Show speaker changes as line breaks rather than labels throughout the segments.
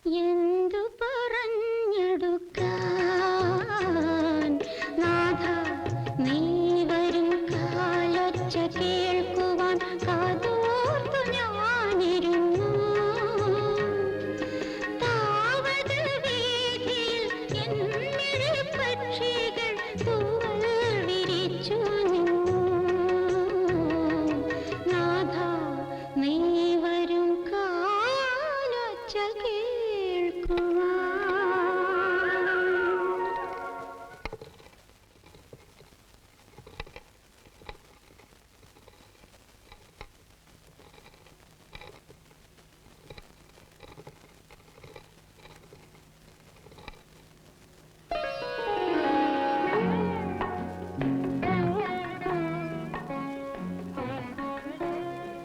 എന്തു പറഞ്ഞെടുക്കാൻ നാഥ നീ വരും കാലൊച്ച കേൾക്കുവാൻ കാതോർത്തു ഞാനിരുന്നു. താവത് വീതിയിൽ എന്നിഴ പക്ഷികൾ തൂവൽ വിരിച്ചു നിന്നു. നാഥ നീ വരും കാലൊച്ച കേൾക്കുവാൻ.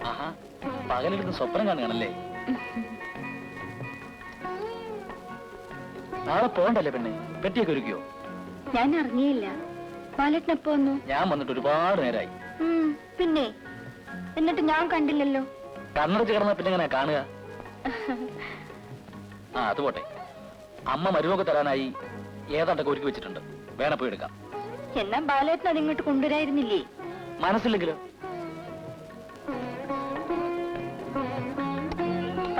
ആഹാ, പകലെടുത്ത് സ്വപ്നം കാണുകയാണല്ലേ? നാളെ പോകണ്ടല്ലേ പെണ്ണെ? പെട്ടിയൊക്കെ ഒരുക്കിയോ?
ഞാൻ അറിഞ്ഞില്ല. ബാലേട്ടനെപ്പോ വന്നു?
ഞാൻ വന്നിട്ട് ഒരുപാട് നേരമായി.
പിന്നെ എന്നിട്ട് ഞാൻ കണ്ടില്ലല്ലോ.
കണ്ണടച്ച് കിടന്ന പിന്നെ എങ്ങനെ കാണുക? ആ അത് പോട്ടെ, അമ്മ മരുമൊക്കെ തരാനായി ഏതാണ്ടൊക്കെ ഒരുക്കി വെച്ചിട്ടുണ്ട്, വേണ പോയി എടുക്കാം.
എന്നാ ബാലേട്ടൻ അതിങ്ങോട്ട് കൊണ്ടുവരായിരുന്നില്ലേ?
മനസ്സില്ലെങ്കിലോ?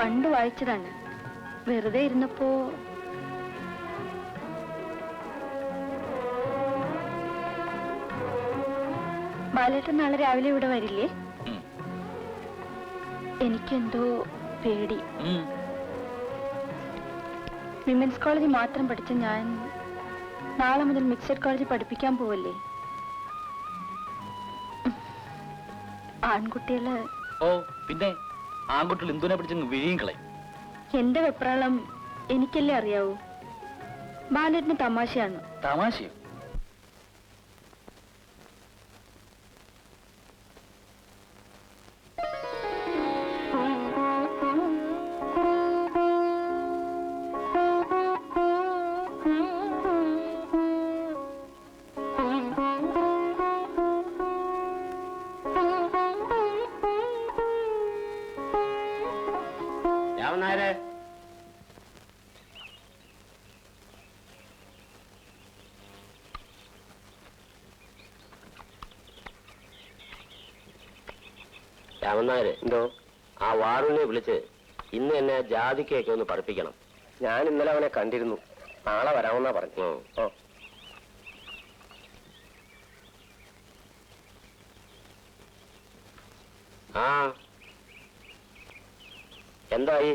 പണ്ട് വായിച്ചതാണ്, വെറുതെ ഇരുന്നപ്പോ. ബാലേട്ടൻ നാളെ രാവിലെ ഇവിടെ വരില്ലേ? എനിക്കെന്തോ പേടി. വിമൻസ് കോളേജിൽ മാത്രം പഠിച്ച ഞാൻ നാളെ മുതൽ മിക്സഡ് കോളേജിൽ പഠിപ്പിക്കാൻ പോവല്ലേ. ആൺകുട്ടികള്.
ഓ പിന്നെ ആൺകുട്ടികൾ ഇന്ദുനെ പിടിച്ചങ്ങ് വിഴിയും കളയും.
എന്റെ വെപ്രാളം എനിക്കല്ലേ അറിയാവൂ. ബാലേട്ടന് തമാശയാണ്.
തമാശയോ?
രാമനായര്, എന്തോ ആ വാറുവിനെ വിളിച്ച് ഇന്ന് എന്നെ ജാതിക്കൊക്കെ ഒന്ന് പഠിപ്പിക്കണം. ഞാൻ ഇന്നലെ അവനെ കണ്ടിരുന്നു, നാളെ വരാമെന്നാ പറഞ്ഞു. ഓ ആ എന്തായി?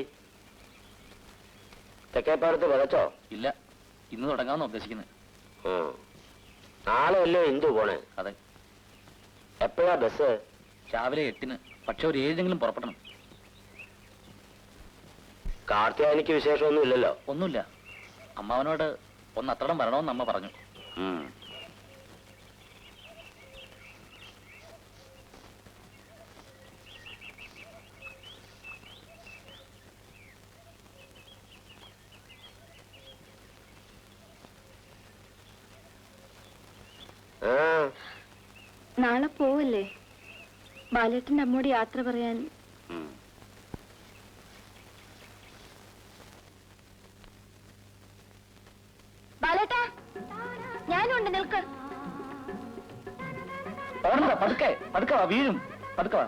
തെക്കേപ്പാടത്ത് വിതച്ചോ?
ഇല്ല, ഇന്ന് തുടങ്ങാമെന്ന് ഉദ്ദേശിക്കുന്നത്.
നാളെ അല്ലേ ഇന്ദു പോണേ?
അതെ.
എപ്പോഴാ ബസ്?
രാവിലെ 8-ന്. പക്ഷെ ഒരു 7-എങ്കിലും പുറപ്പെടണം.
കാർത്തിയാനിക്ക് വിശേഷമൊന്നും ഇല്ലല്ലോ?
ഒന്നുമില്ല. അമ്മാവനോട് ഒന്ന് അത്രടം വരണമെന്ന് അമ്മ പറഞ്ഞു.
നാളെ പോവല്ലേ? ബാലേട്ടന്റെ അമ്മോട് യാത്ര പറയാൻ. ബാലേട്ടാ, ഞാനുണ്ട്, നിൽക്ക്.
പതുക്കെ പതുക്കെ വാ, വീഴും. പതുക്കെ വാ.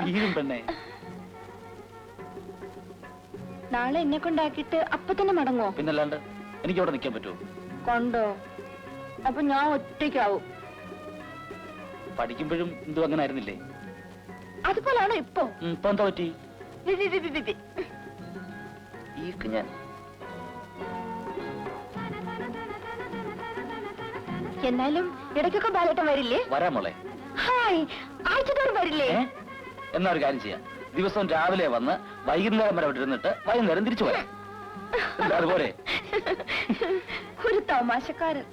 വീഴും പെണ്ണേ.
നാളെ എന്നെ കൊണ്ടാക്കിയിട്ട് അപ്പൊ തന്നെ മടങ്ങോ?
പിന്നല്ലാണ്ട് എനിക്ക് അവിടെ നിൽക്കാൻ പറ്റുമോ?
കൊണ്ടോ? അപ്പൊ ഞാൻ ഒറ്റയ്ക്കാവും.
പഠിക്കുമ്പോഴും എന്തും അങ്ങനെ ആയിരുന്നില്ലേ?
അതുപോലാണോ ഇപ്പൊ?
ഇപ്പൊ എന്താ പറ്റി? ഞാൻ
എന്നാലും ഇടയ്ക്കൊക്കെ ബാലേട്ടൻ വരില്ലേ?
വരാം മോളെ.
ഹായ്, ആഴ്ചത്തോളം വരില്ലേ?
എന്നാ ഒരു കാര്യം ചെയ്യാം, ദിവസവും രാവിലെ വന്ന് വൈകുന്നേരം വരെ അവിടെ ഇരുന്നിട്ട് വൈകുന്നേരം തിരിച്ചു വരാം. അതുപോലെ
ഒരു തമാശക്കാരൻ.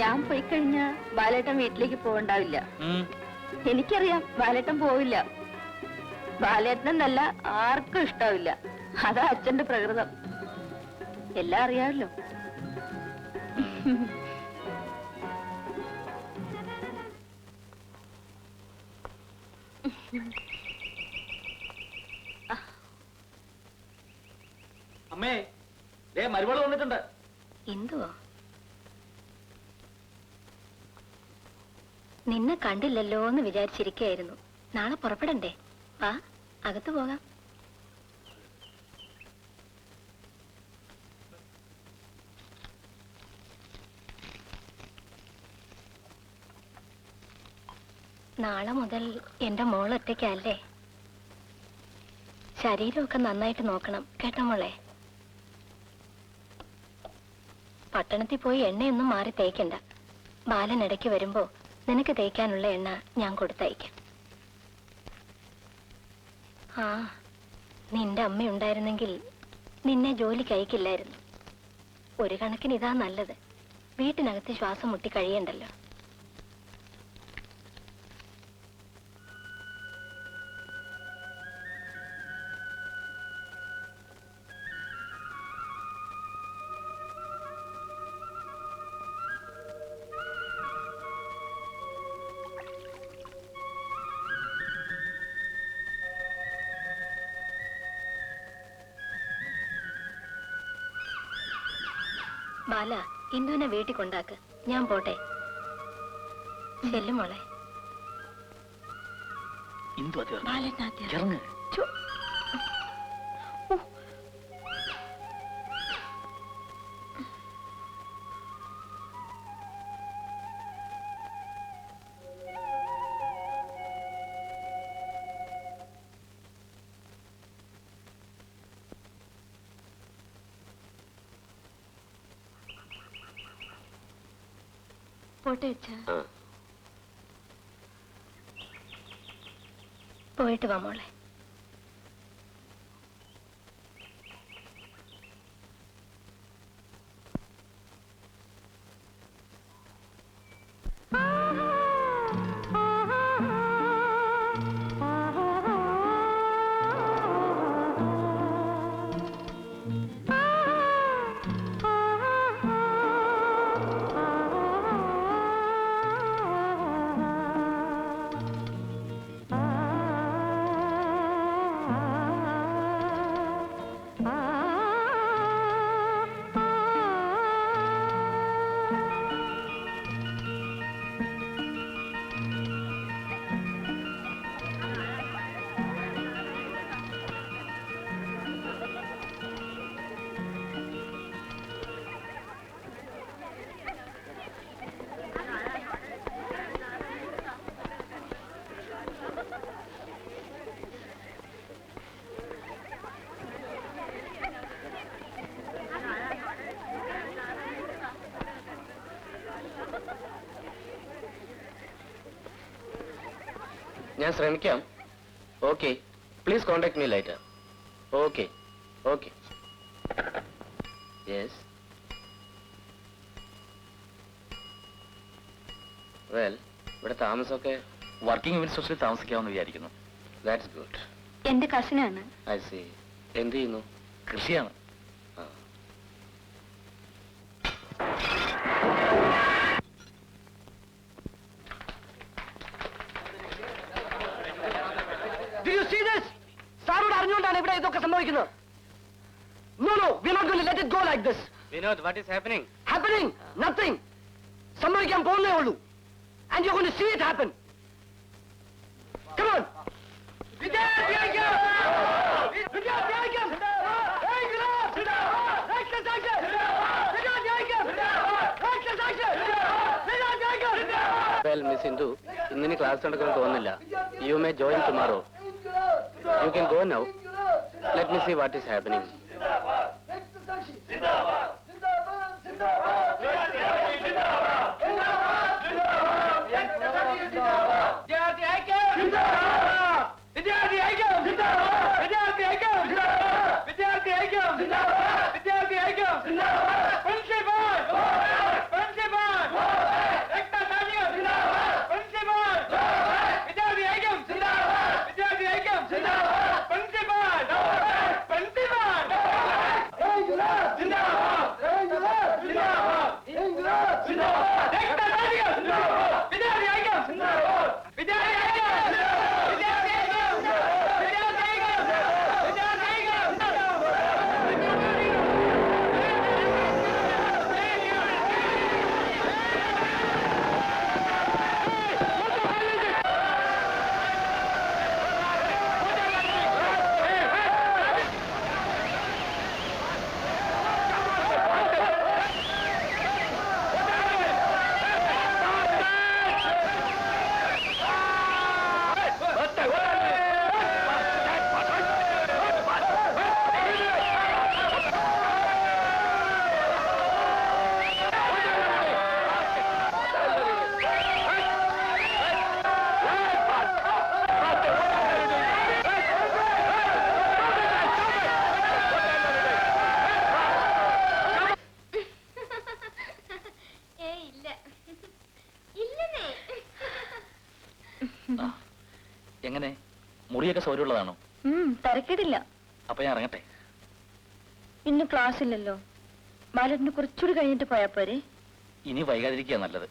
ഞാൻ പോയി കഴിഞ്ഞ ബാലേട്ടൻ വീട്ടിലേക്ക് പോകണ്ടാവില്ല. എനിക്കറിയാം ബാലേട്ടൻ പോവില്ല. ബാലേട്ടനെന്നല്ല ആർക്കും ഇഷ്ടാവില്ല. അതാ അച്ഛന്റെ പ്രകൃതം. എല്ലാം അറിയാമല്ലോ.
അമ്മേ ദേ മരുമകൾ വന്നിട്ടുണ്ട്.
എന്തുവാ? നിന്നെ കണ്ടില്ലല്ലോ എന്ന് വിചാരിച്ചിരിക്കുകയായിരുന്നു. നാളെ പുറപ്പെടണ്ടേ? വാ, അകത്ത് പോകാം. നാളെ മുതൽ എന്റെ മോൾ ഒറ്റയ്ക്കല്ലേ? ശരീരമൊക്കെ നന്നായിട്ട് നോക്കണം കേട്ടോ മോളെ. പട്ടണത്തിൽ പോയി എണ്ണയൊന്നും മാറി തേക്കണ്ട. ബാലൻ ഇടയ്ക്ക് വരുമ്പോ നിനക്ക് തേക്കാനുള്ള എണ്ണ ഞാൻ കൊടുത്തയക്കാം. ആ, നിന്റെ അമ്മ ഉണ്ടായിരുന്നെങ്കിൽ നിന്നെ ജോലിക്ക് അയക്കില്ലായിരുന്നു. ഒരു കണക്കിന് ഇതാ നല്ലത്. വീട്ടിനകത്ത് ശ്വാസം മുട്ടി കഴിയണ്ടല്ലോ. ബാല, ഇന്ദുവിനെ വീട്ടിൽ കൊണ്ടാക്ക്. ഞാൻ പോട്ടെ. ചെല്ലും മോളെ.
ഇറങ്ങ്.
പോട്ടെ അച്ഛാ. പോയിട്ട് വാ മോളെ.
ഞാൻ ശ്രമിക്കാം. Okay, please contact me later. Okay okay. Yes, well, ഇവിടെ താമസമൊക്കെ
വർക്കിംഗ് വിമൻസ് ഹോസ്റ്റലിൽ താമസിക്കാമെന്ന് വിചാരിക്കുന്നു.
That's good.
എന്റെ കസിനാണ്.
I C. എന്ത് ചെയ്യുന്നു?
കൃഷിയാണ്.
സാറോട് അറിഞ്ഞുകൊണ്ടാണ് ഇവിടെ ഇതൊക്കെ സംഭവിക്കുന്നത്. No, no, we're not going to let it go like this.
Vinod, what is happening?
Happening? Nothing. സംഭവിക്കാൻ പോകുന്നേ ഉള്ളൂ. And you're going to see it happen. Come on.
Well, Miss Hindu, ഇന്നിനി ക്ലാസ് നടക്കുമെന്ന് തോന്നുന്നില്ല. You may join tomorrow. You can go now. Let me see what is happening.
എങ്ങനെ മുറിയൊക്കെ സൗകര്യമുള്ളതാണോ?
തിരക്കിടില്ല.
അപ്പൊ ഞാൻ ഇറങ്ങട്ടെ.
ഇന്ന് ക്ലാസ് ഇല്ലല്ലോ. ബാലറ്റിന് കുറച്ചുകൂടി കഴിഞ്ഞിട്ട് പോയാ പോരെ?
ഇനി വൈകാതിരിക്കുക നല്ലത്.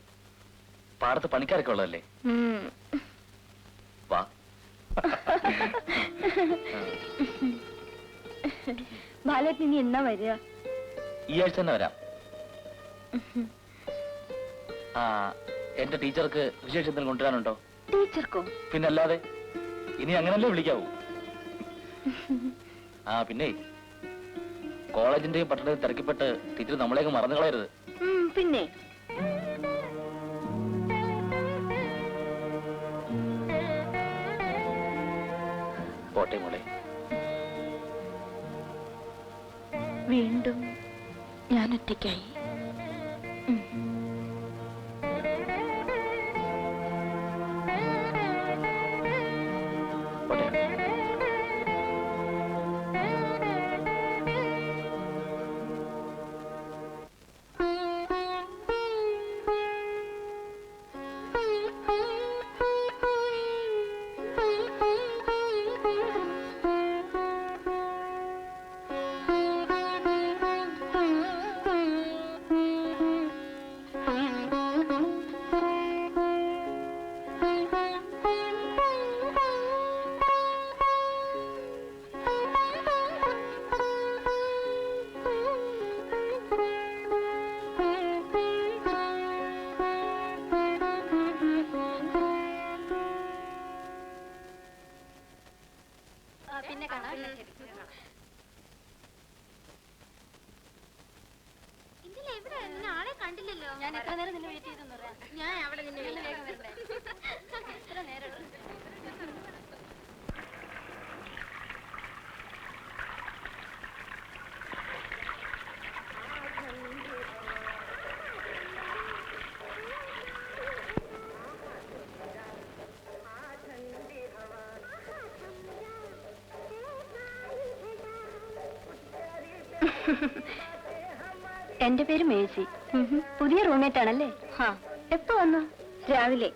പാടത്ത് പണിക്കാരൊക്കെ ഉള്ളതല്ലേ. വാ.
ബാലറ്റിന് ഇനി എന്നാ വരിക?
ഈ ആഴ്ച തന്നെ വരാം. ആ, എന്റെ ടീച്ചർക്ക് വിശേഷം എന്തെങ്കിലും കൊണ്ടുവരാനുണ്ടോ?
ടീച്ചർക്കോ?
പിന്നല്ലാതെ, ഇനി അങ്ങനല്ലേ വിളിക്കാവൂ. ആ പിന്നെ കോളേജിന്റെയും പട്ടണത്തിൽ തിരക്കിപ്പെട്ട് ടീച്ചർ നമ്മളെയൊക്കെ മറന്നു കളയരുത്.
പിന്നെ
പോട്ടെ മോളെ.
വീണ്ടും ഞാൻ ഒറ്റയ്ക്കായി.
പോട്ടെ.
പിന്നെ കാണാം. ആളെ കണ്ടില്ലല്ലോ. ഞാൻ എത്ര നേരം നിന്നെ വെയിറ്റ് ചെയ്തെന്ന് പറയാം. ഞാൻ അവിടെ നിന്നെ വേഗം വരണ്ടേ? എത്ര നേരം? എന്റെ പേര് മേഴ്സി. പുതിയ റൂംമേറ്റ് ആണല്ലേ? എപ്പോ വന്നു? രാവിലെ.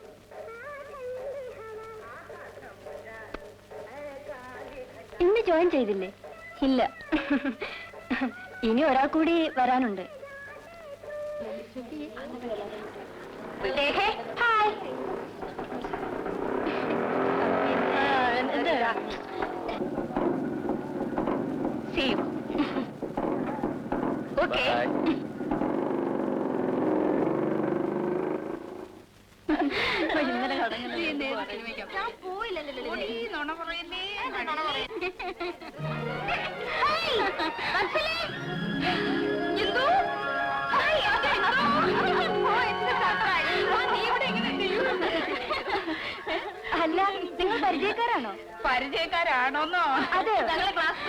ഇന്ന് ജോയിൻ ചെയ്തില്ലേ? ഇല്ല. ഇനി ഒരാൾ കൂടി വരാനുണ്ട്. ഹായ്. See you. Okay. അല്ല, നിങ്ങൾ പരിചയക്കാരാണോ?
പരിചയക്കാരാണോന്നോ?
അതെ.
ഞങ്ങളെ ക്ലാസ്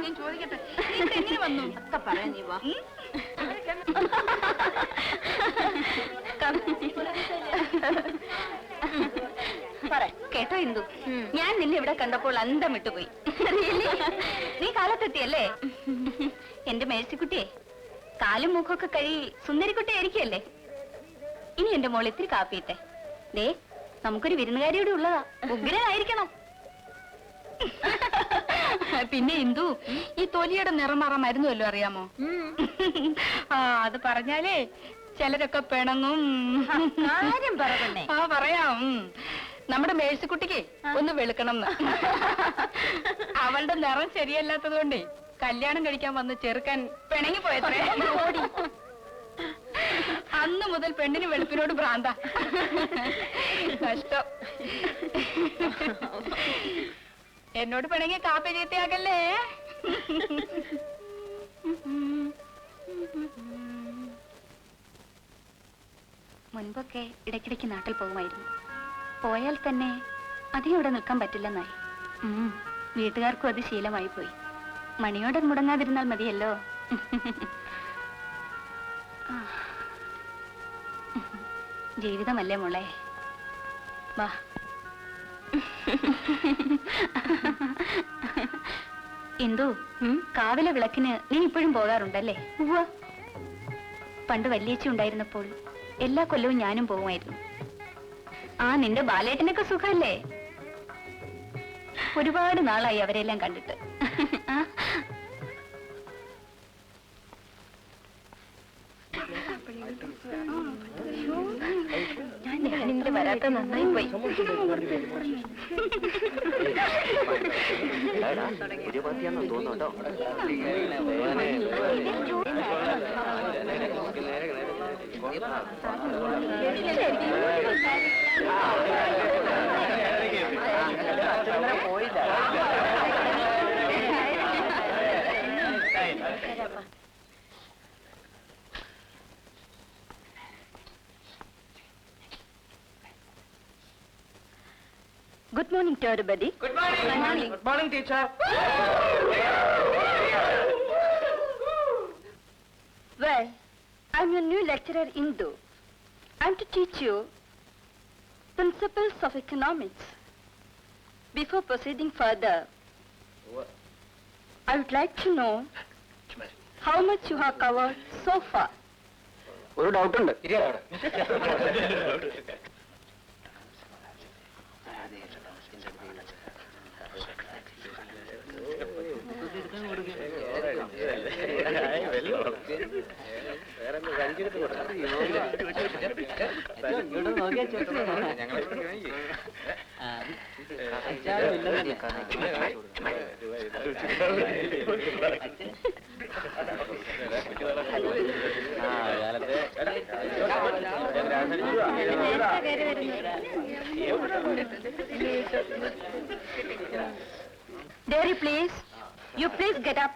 ഞാൻ ചോദിക്കട്ടെ, എങ്ങനെ വന്നു ഒക്കെ പറയാൻ നീ വാ.
കേട്ടോ ഇന്ദു, ഞാൻ നിന്നെ ഇവിടെ കണ്ടപ്പോൾ അന്തം വിട്ടുപോയി. നീ കാലത്തെത്തിയല്ലേ? എന്റെ മേഴ്സിക്കുട്ടിയെ, കാലും മൂക്കൊക്കെ കഴുകി സുന്ദരിക്കുട്ടി ആയിരിക്കല്ലേ? ഇനി എന്റെ മോൾ ഇത്തിരി കാപ്പിയിട്ടെ. ദേ, നമുക്കൊരു വിരുന്നുകാരിയോടെ ഉള്ളതാ. ഉഗ്രനായിരിക്കണം.
പിന്നെ ഇന്ദു, ഈ തൊലിയുടെ നിറം മാറാൻ മരുന്ന് വല്ലതും അറിയാമോ? ആ, അത് പറഞ്ഞാലേ ചിലരൊക്കെ പിണങ്ങും.
കാര്യം പറഞ്ഞേ.
ആ, പറയാം. നമ്മുടെ മേഴ്സിക്കുട്ടിക്ക് ഒന്ന് വെളുക്കണം. അവളുടെ നിറം ശരിയല്ലാത്തത് കൊണ്ടേ കല്യാണം കഴിക്കാൻ വന്ന് ചെറുക്കാൻ പിണങ്ങി പോയത്രേ. അന്ന് മുതൽ പെണ്ണിന് വെളുപ്പിനോട് ഭ്രാന്ത. കഷ്ടം. എന്നോട് പിണങ്ങി കാപ്പി ചീത്തയാകല്ലേ.
മുൻപൊക്കെ ഇടയ്ക്കിടയ്ക്ക് നാട്ടിൽ പോകുമായിരുന്നു. പോയാൽ തന്നെ അധികം ഇവിടെ നിൽക്കാൻ പറ്റില്ലെന്നായി. വീട്ടുകാർക്കും അത് ശീലമായി പോയി. മണിയോടെ മുടങ്ങാതിരുന്നാൽ മതിയല്ലോ. ജീവിതമല്ലേ മോളെ, വാ. എന്തു കാവിലെ വിളക്കിന് നീ ഇപ്പോഴും പോകാറുണ്ടല്ലേ? പണ്ട് വല്യേച്ചി ഉണ്ടായിരുന്നപ്പോൾ എല്ലാ കൊല്ലവും ഞാനും പോകുമായിരുന്നു. ആ നിന്റെ ബാലേട്ടനൊക്കെ സുഖല്ലേ? ഒരുപാട് നാളായി അവരെല്ലാം കണ്ടിട്ട്. ഞാൻ ഇന്നലെ വരാത്ത നന്നായി പോയി.
തോന്നുന്നുണ്ടോ?
Good morning to everybody.
Good morning. Good morning, teacher.
Well, I'm your new lecturer Indu. I'm to teach you principles of economics. Before proceeding further, I would like to know how much you have covered so far.
ഒരു ഡൗട്ടുണ്ട്.
Dairy, please. You please get up.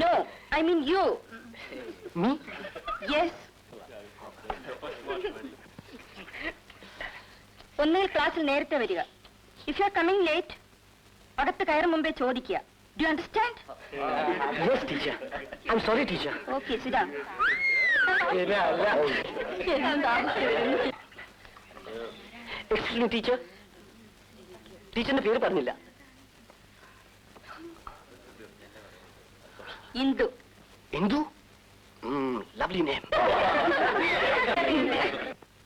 No, I mean you.
Me?
Yes. ഒന്നുകിൽ ക്ലാസ്സിൽ നേരത്തെ വരിക. If you are coming late, അകത്ത് കയറും മുമ്പേ ചോദിക്കുക. Do you understand?
Yes, teacher. I'm sorry, teacher.
Okay, sit down.
Excuse me, teacher. ടീച്ചറിന്റെ പേര് പറഞ്ഞില്ല.
ഇന്ദു.
ഇന്ദു? Lovely name.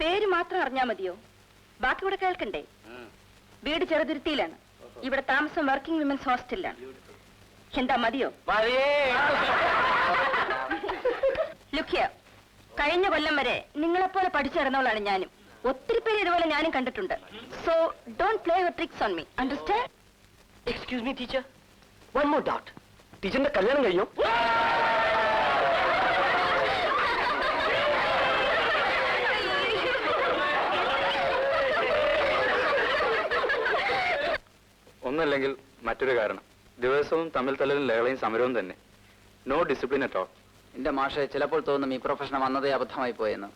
പേര് മാത്രം അറിഞ്ഞാ മതിയോ? ബാക്കി കൂടെ കേൾക്കണ്ടേ? വീട് ചെറുതുരുത്തിയിലാണ്. ഇവിടെ താമസം വർക്കിംഗ് വിമൻസ് ഹോസ്റ്റലിലാണ്. എന്താ മതിയോ? Look here. കഴിഞ്ഞ കൊല്ലം വരെ നിങ്ങളെപ്പോലെ പഠിച്ചിറന്നവളാണ് ഞാനും. ഒത്തിരി പേര് ഇതുപോലെ ഞാനും കണ്ടിട്ടുണ്ട്. So don't play your tricks on me. Understand?
Excuse me, teacher. One more doubt. ടീച്ചറിന്റെ കല്യാണം കഴിഞ്ഞോ?
ഒന്നല്ലെങ്കിൽ മറ്റൊരു കാരണം ദിവസവും തമ്മിൽ തല്ലും ലഹളയും സമരവും തന്നെ. No discipline at all.
എന്റെ മാഷെ ചിലപ്പോൾ തോന്നും ഈ പ്രൊഫഷൻ വന്നതേ അബദ്ധമായി പോയെന്ന്.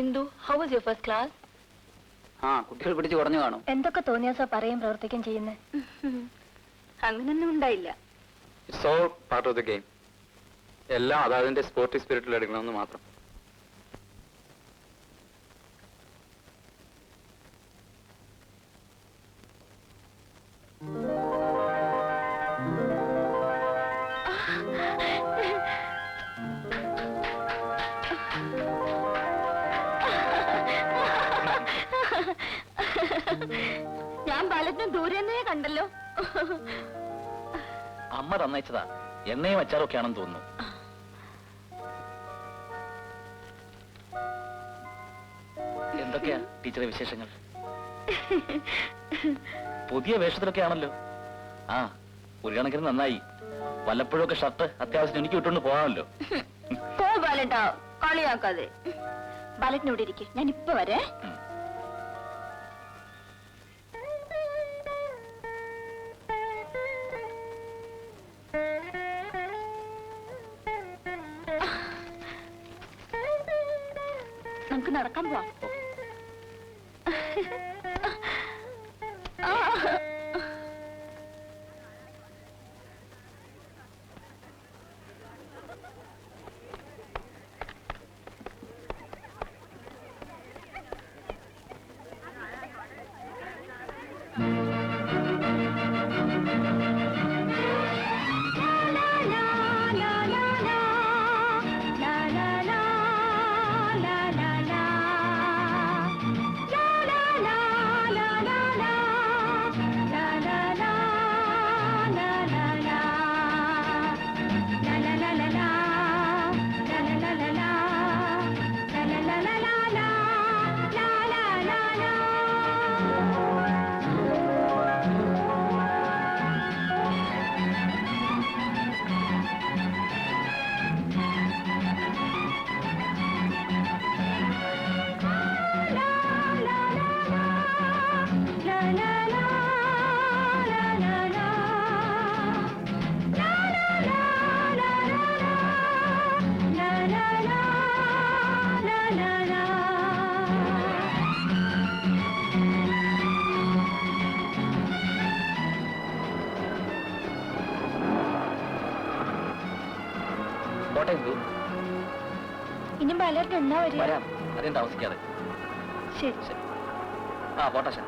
Indu, how was your first class?
കുട്ടികൾ പിടിച്ച് കുറഞ്ഞു കാണും.
എന്തൊക്കെ തോന്നിയാസോ പറയും പ്രവർത്തിക്കുകയും ചെയ്യുന്നത്? അങ്ങനൊന്നും ഉണ്ടായില്ല.
It's all part of the game. എല്ലാം അതതിന്റെ സ്പോർട്ടി സ്പിരിറ്റിൽ എടുക്കണമെന്ന് മാത്രം.
ഞാൻ ബാലറ്റിനെ ദൂരെ കണ്ടല്ലോ.
അമ്മ തന്നയച്ചതാ. എണ്ണയും അച്ചാറൊക്കെ ആണെന്ന് തോന്നുന്നു. എന്തൊക്കെയാ ടീച്ചറെ വിശേഷങ്ങൾ? പുതിയ വേഷത്തിലൊക്കെ ആണല്ലോ. ഒരു കണക്കിന് നന്നായി. വല്ലപ്പോഴൊക്കെ ഷർട്ട് അത്യാവശ്യം എനിക്ക് വിട്ടുകൊണ്ട് പോകാമല്ലോ.
പോ ബാലറ്റാ, കളിയാക്കാതെ. ബാലറ്റിനോട് ഇരിക്കും, ഞാൻ ഇപ്പൊ വരെ. നമുക്ക് നടക്കാൻ പോവാം. ബാലേട്ടൻ എന്നാ വരിക?
വരാം, അധികം താമസിക്കാതെ.
ശരി.
ആ പോട്ടെ ശാ.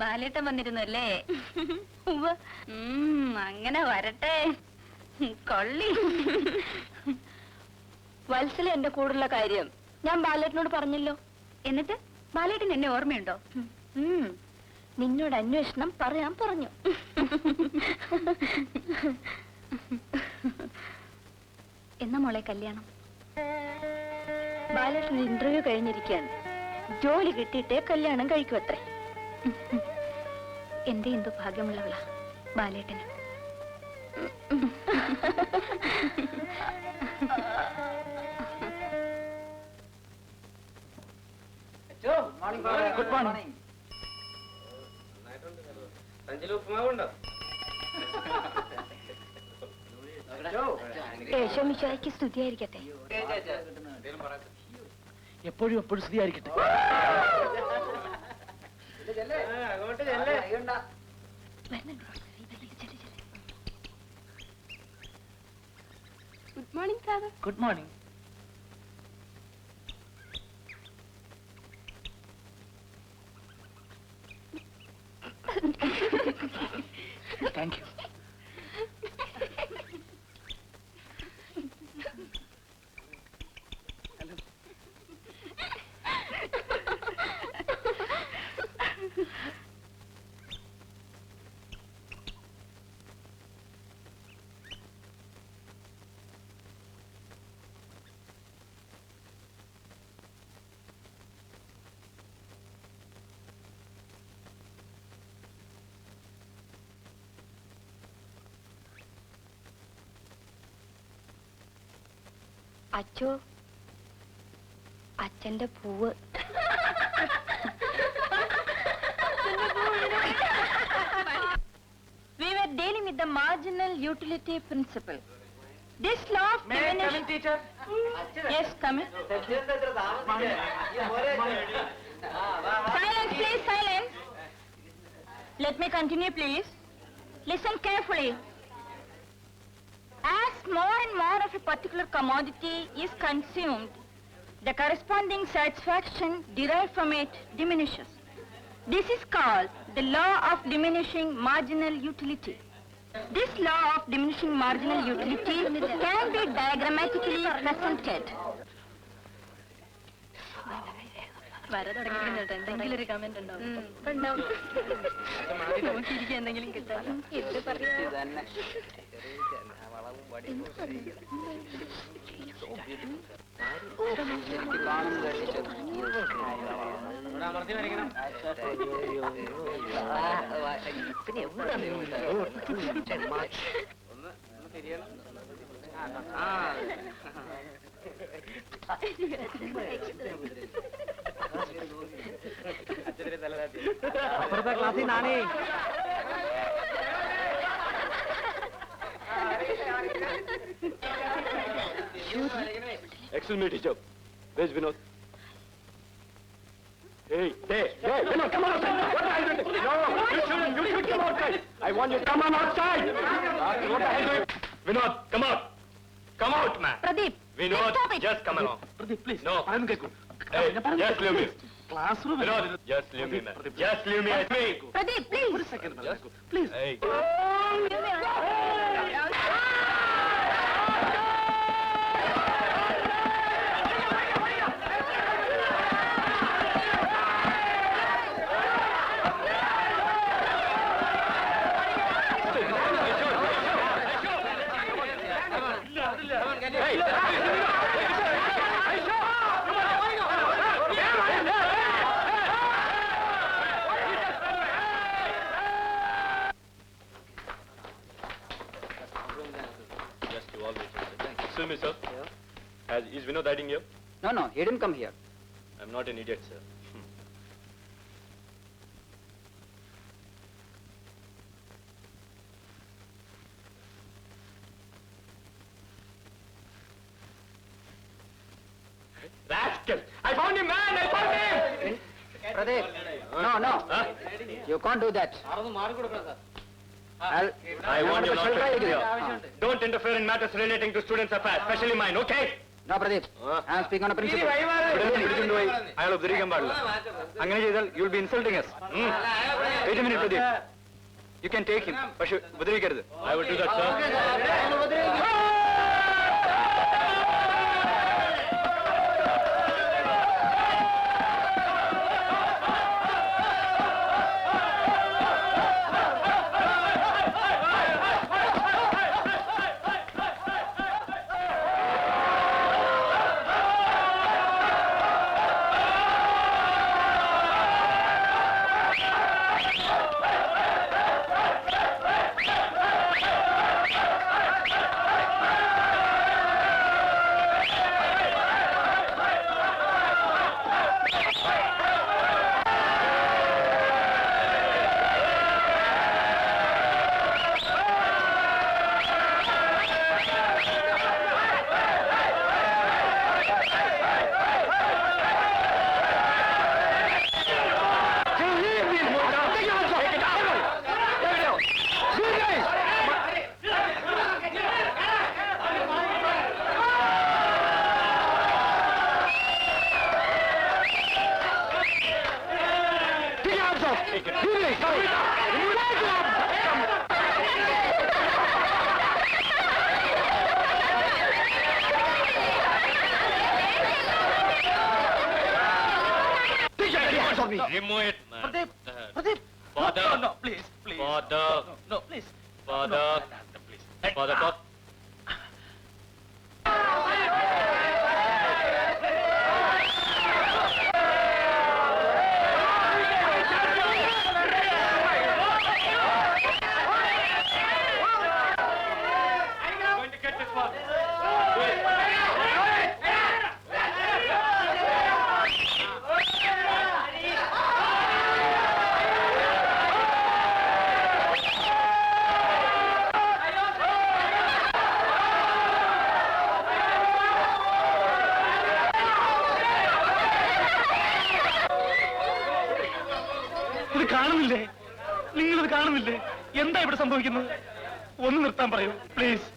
ബാലേട്ടൻ വന്നിരുന്നു അല്ലേ? അങ്ങനെ വരട്ടെ. കൊള്ളി. വത്സല എന്റെ കൂടുള്ള കാര്യം ഞാൻ ബാലേട്ടനോട് പറഞ്ഞല്ലോ. എന്നിട്ട് ബാലേട്ടൻ എന്നെ ഓർമ്മയുണ്ടോ? നിന്നോട് അന്വേഷണം പറയാൻ പറഞ്ഞു. എന്നാ മോളെ കല്യാണം? ബാലേട്ടൻ ഇന്റർവ്യൂ കഴിഞ്ഞിരിക്കുകയാണ്. ജോലി കിട്ടിയിട്ടേ കല്യാണം കഴിക്കുമത്രേ. എന്റെ എന്തു ഭാഗ്യമുള്ളവളാ ബാലേട്ടന്.
Good morning.
യേശോമിശിഹായ്ക്ക് സ്തുതിയായിരിക്കട്ടെ.
എപ്പോഴും എപ്പോഴും സ്തുതിയായിരിക്കട്ടെ.
Good morning father.
Good morning. Thank you.
അച്ചോ, അച്ഛന്റെ പൂവ്. We were dealing with the marginal utility principle. This law of diminishing...
teacher?
Yes, come in. Silence, please, silence. Let me continue, please. Listen carefully. As more and more of a particular commodity is consumed, the corresponding satisfaction derived from it diminishes. This is called the law of diminishing marginal utility. This law of diminishing marginal utility can be diagrammatically presented. എന്തെങ്കിലും ഒരു comment ഉണ്ടാവും. നോക്കിയിരിക്കുക, എന്തെങ്കിലും കിട്ടാൻ. എന്ത് പറയാ?
അപ്പുറത്തെ ക്ലാസ്സിൽ നാണേ.
Excuse me, teacher. Where's Vinod? Hey, Vinod, come on outside. What are you doing? No, you should come outside. I want you to come on outside. What are you doing? Vinod, come out. Come out, man.
Pradeep,
Vinod,
stop it.
just come along.
Pradeep, please.
No.
പറയുന്നത് കേൾക്കൂ.
Hey, just leave me.
Class room.
Vinod, just leave me, man. Just leave me. I speak.
Pradeep, please.
ഒരു second please.
Hey. Excuse me, sir. Is Vinod hiding here?
No, he didn't come here.
I'm not an idiot, sir.
Pradeep, no. You can't do that.
I want you not to. Don't interfere in matters relating to students' affairs, especially mine, okay?
No, Pradeep. I am speaking on a principle.
അയാൾ ഉപദ്രവിക്കാൻ പാടില്ല. അങ്ങനെ ചെയ്താൽ you will be insulting us. Wait a minute, Pradeep. You can take him, പക്ഷെ ഉപദ്രവിക്കരുത്. I will do that, sir. Remove it, man.
Pradeep.
Father.
No, please.
Father.
No, please.
Father. Please. Father, God. Going to get this one.
ഇത് കാണുന്നില്ലേ? നിങ്ങളിത് കാണുന്നില്ലേ? എന്താ ഇവിടെ സംഭവിക്കുന്നത്? ഒന്ന് നിർത്താൻ പറയൂ പ്ലീസ്.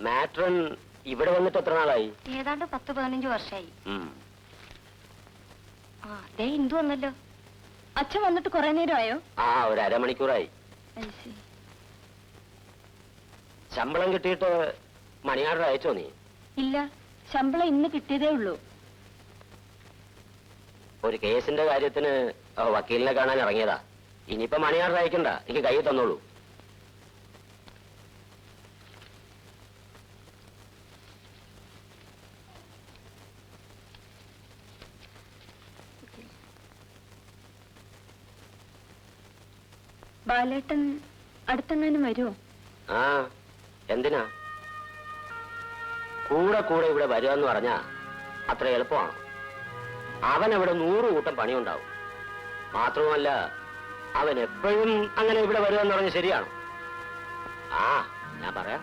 മാട്രൺ ഇവിടെ വന്നിട്ട് എത്ര നാളായി?
ഏതാണ്ട് 10-15 വർഷമായി. ആ ദേ ഇന്ദു വന്നല്ലോ. അച്ഛൻ വന്നിട്ട് കുറെ നേരമായോ?
ആ, ഒരു അരമണിക്കൂറായി. ശമ്പളം കിട്ടിയിട്ട് മണി ഓർഡർ അയച്ചോ നീ?
ഇല്ല, ശമ്പളം ഇന്ന് കിട്ടിയതേ ഉള്ളൂ.
ഒരു കേസിന്റെ കാര്യത്തിന് വക്കീലിനെ കാണാൻ ഇറങ്ങിയതാ. ഇനിയിപ്പോ മണി ഓർഡർ അയക്കണ്ട, എനിക്ക് കൈ തന്നോളൂ.
ബാലേട്ടൻ അടുത്തെങ്ങാനും വരുമോ?
ആ, എന്തിനാ? കൂടെ കൂടെ ഇവിടെ വരുമെന്ന് പറഞ്ഞാ അത്ര എളുപ്പമാണ്. അവൻ അവിടെ 100 കൂട്ടം പണിയുണ്ടാവും. മാത്രവുമല്ല, അവൻ എപ്പോഴും അങ്ങനെ ഇവിടെ വരുമെന്ന് പറഞ്ഞ് ശരിയാണോ? ആ, ഞാൻ പറയാം.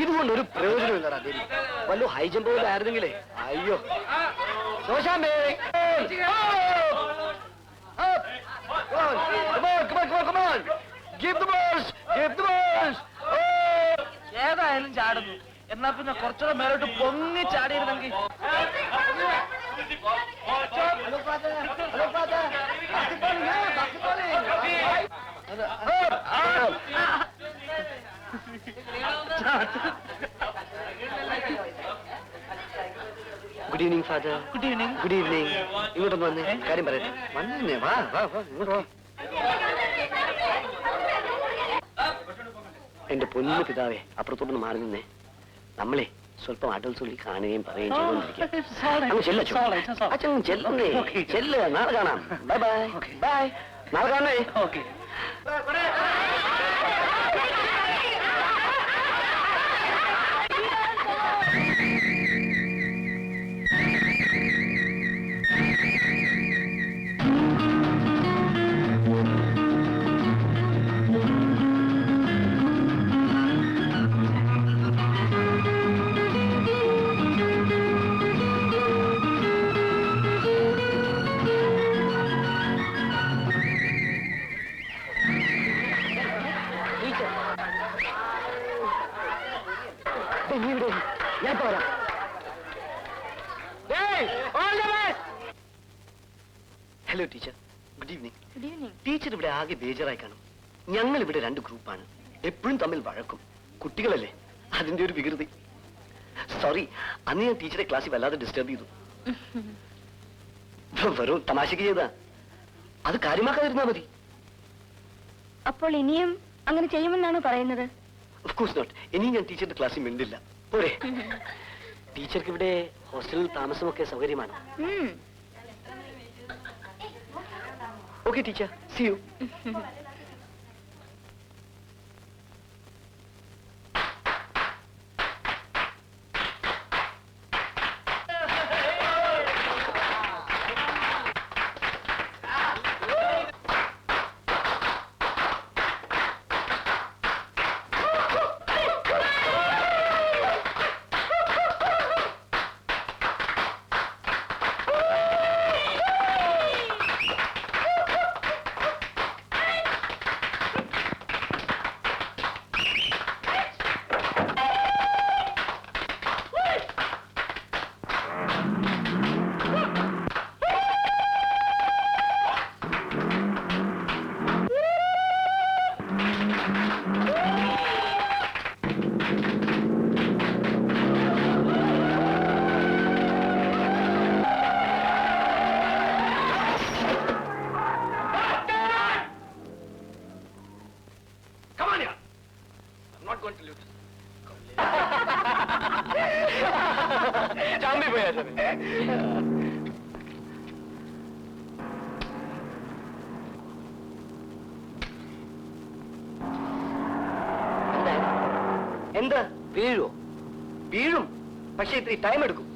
ഇതുകൊണ്ടൊരു പ്രയോജനമില്ലടാ. വല്ല ഹൈ ജമ്പ് പോലെ ആയിരുന്നെങ്കിലേ. അയ്യോ, ശോശാമ്പേ,
ഏതായാലും ചാടുന്നു. എന്നാ പിന്നെ കുറച്ചുകൂടെ മേലോട്ട് പൊങ്ങി ചാടിയിരുന്നെങ്കിൽ.
Good evening father.
Good evening.
Good evening. ഇങ്ങോട്ടൊന്ന് വന്നേ, കാര്യം പറയട്ടെ. വന്നേ, വാ വാ വാ, ഇങ്ങോട്ട് വാ. എന്റെ പൊന്നു പിതാവേ, അപ്പുറത്തോട്ടൊന്ന് മാറി നിന്നേ. നമ്മളെ സ്വല്പം അടൽസുള്ളി കാണുകയും പറയുകയും ചെയ്തോണ്ടിരിക്കും. അങ്ങ് ചെല്ല അച്ഛൻ, ചെല്ലുന്നേ. ചെല്ല്, നാളെ കാണാം. Bye bye. ബൈ, നാളെ കാണേ.
ഓക്കെ.
ഞാൻ പോരാ. Hello teacher, good evening.
Good evening.
Teacher ഇവിടെ ആകെ ബേജറായി കാണും. ഞങ്ങൾ ഇവിടെ 2 ഗ്രൂപ്പാണ്, എപ്പോഴും തമ്മിൽ വഴക്കും. കുട്ടികളല്ലേ, അതിന്റെ ഒരു വികൃതി. സോറി, അന്ന് ഞാൻ ടീച്ചറെ ക്ലാസ്സിൽ വല്ലാതെ ഡിസ്റ്റർബ് ചെയ്തു. വെറും തമാശക്ക് ചെയ്താ, അത് കാര്യമാക്കാതിരുന്നാ മതി.
അപ്പോൾ ഇനിയും അങ്ങനെ ചെയ്യുമെന്നാണ് പറയുന്നത്?
Of course not. ഇനി ഞാൻ ടീച്ചറുടെ ക്ലാസ്സിൽ മിണ്ടില്ല. പോരെ? ടീച്ചർക്ക് ഇവിടെ ഹോസ്റ്റലിൽ താമസമൊക്കെ സൗകര്യമാണ്. Okay teacher, see you. എന്താ വീഴോ? വീഴും, പക്ഷെ ഇത്തിരി ടൈം എടുക്കും.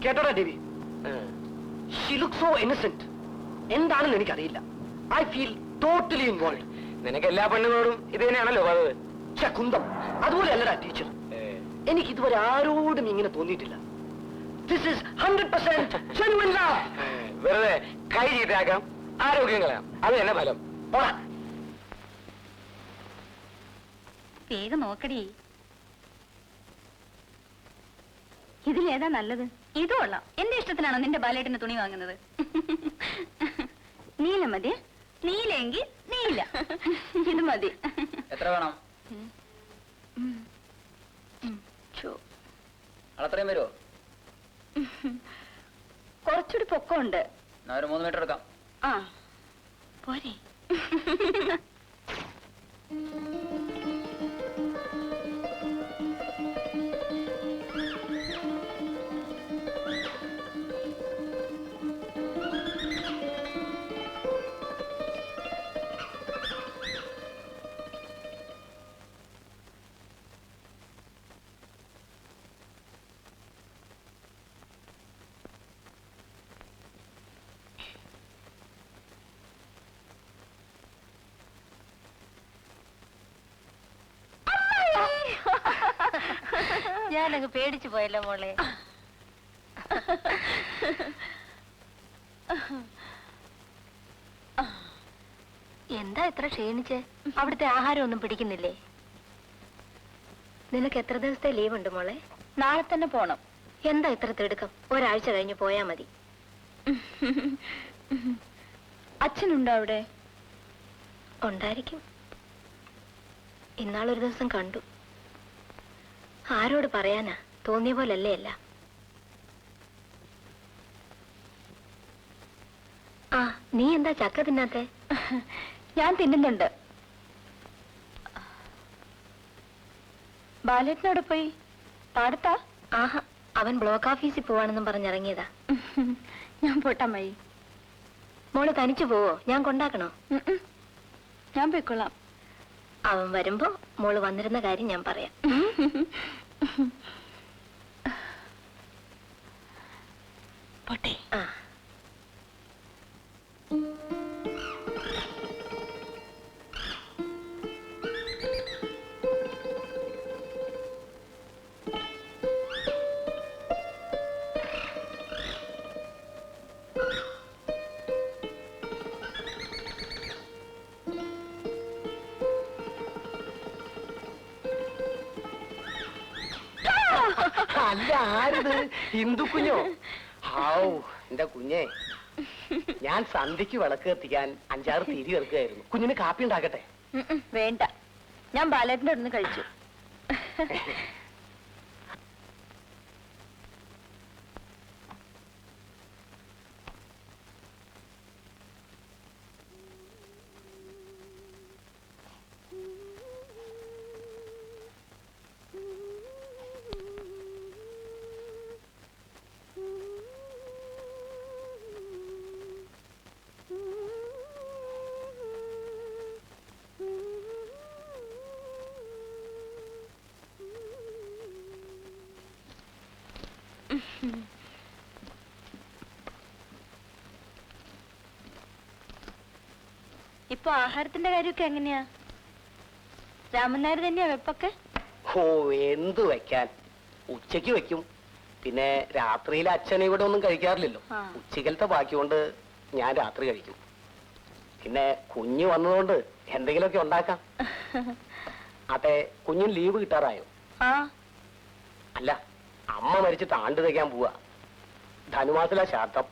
കേട്ടോടാ Devi, she look so innocent. എന്താണെന്ന് എനിക്കറിയില്ല. I feel totally involve.
നിനക്ക് എല്ലാ പെണ്ണുങ്ങളോടും ഇത് തന്നെയാണല്ലോ പതിവ്.
കുന്തം അതുപോലെ അല്ലടാ ടീച്ചർ. എനിക്ക് ഇതുവരെ ആരോടും ഇങ്ങനെ തോന്നിയിട്ടില്ല. This is 100% genuine love.
വെറുതെ കൈ ചീത്തയാക്കാം, ആരോഗ്യം കളയാം, അത് തന്നെ ഫലം.
പോടാ.
വേഗം നോക്കടി, ഇതിലേതാ നല്ലത്? ഇത് കൊള്ളാം. എന്റെ ഇഷ്ടത്തിനാണോ നിന്റെ ബാലേട്ടിന് തുണി വാങ്ങുന്നത്? നീല മതി? നീലെങ്കിൽ നീല. ഇത് മതി.
എത്ര വേണം? അത്രയും വരുമോ?
കുറച്ചുകൂടി പൊക്കമുണ്ട്.
ഒരു 3 മീറ്റർ എടുക്കാം.
ആ പോരെ. ഞാനങ്ങ് പേടിച്ചു പോയല്ലോ മോളെ. എന്താ ഇത്ര ക്ഷീണിച്ച്? അവിടുത്തെ ആഹാരം ഒന്നും പിടിക്കുന്നില്ലേ? നിനക്ക് എത്ര ദിവസത്തെ ലീവ് ഉണ്ട് മോളെ? നാളെ തന്നെ പോണം. എന്താ ഇത്ര തിടുക്കം? ഒരാഴ്ച കഴിഞ്ഞ് പോയാ മതി. അച്ഛനുണ്ടോ അവിടെ? ഉണ്ടായിരിക്കും. ഇന്നാളൊരു ദിവസം കണ്ടു. ആരോട് പറയാനാ, തോന്നിയ പോലല്ലേ അല്ല. ആ, നീ എന്താ ചക്ക തിന്നാത്തെ?
ഞാൻ തിന്നുന്നുണ്ട്. ബാലേട്ടനോട് പോയി പാടത്താ?
ആഹാ, അവൻ ബ്ലോക്ക് ഓഫീസിൽ പോവാണെന്നും പറഞ്ഞിറങ്ങിയതാ.
ഞാൻ പോട്ടമ്മായി.
മോള് തനിച്ചു പോവോ? ഞാൻ കൊണ്ടാക്കണോ?
ഞാൻ പോയിക്കൊള്ളാം.
അവൻ വരുമ്പോ മോള് വന്നിരുന്ന കാര്യം ഞാൻ പറയാം.
പോട്ടെ.
ആ,
അല്ല, ആരിത്? ഹിന്ദു കുഞ്ഞോ? ഹാവൂ, എന്റെ കുഞ്ഞെ, ഞാൻ സന്ധ്യക്ക് വിളക്ക് കത്തിക്കാൻ 5-6 തിരി ഇറക്കുകയായിരുന്നു. കുഞ്ഞിന് കാപ്പി ഉണ്ടാക്കട്ടെ?
വേണ്ട, ഞാൻ ബാലേട്ടൻ്റെ അടുത്ത് കഴിച്ചു. ഇപ്പൊ ആഹാരത്തിന്റെ കാര്യമൊക്കെ എങ്ങനെയാ? രാമൻ നായർ തന്നെയാ വെപ്പൊക്കെ?
ഓ, എന്ത് വെക്കാൻ, ഉച്ചയ്ക്ക് വെക്കും. പിന്നെ രാത്രിയിൽ അച്ഛൻ ഇവിടെ ഒന്നും കഴിക്കാറില്ലല്ലോ.
ആ.
ഉച്ചക്കലത്തെ ബാക്കി കൊണ്ട് ഞാൻ രാത്രി കഴിക്കും. പിന്നെ കുഞ്ഞ് വന്നതുകൊണ്ട് എന്തെങ്കിലുമൊക്കെ ഉണ്ടാക്കാം. അതെ, കുഞ്ഞിന് ലീവ് കിട്ടാറായോ?
ആ,
അല്ല, അമ്മ മരിച്ചിട്ട് ആണ്ട് തയ്ക്കാൻ പോവാ. ധനുമാസത്തിലെ ശ്രാദ്ധം.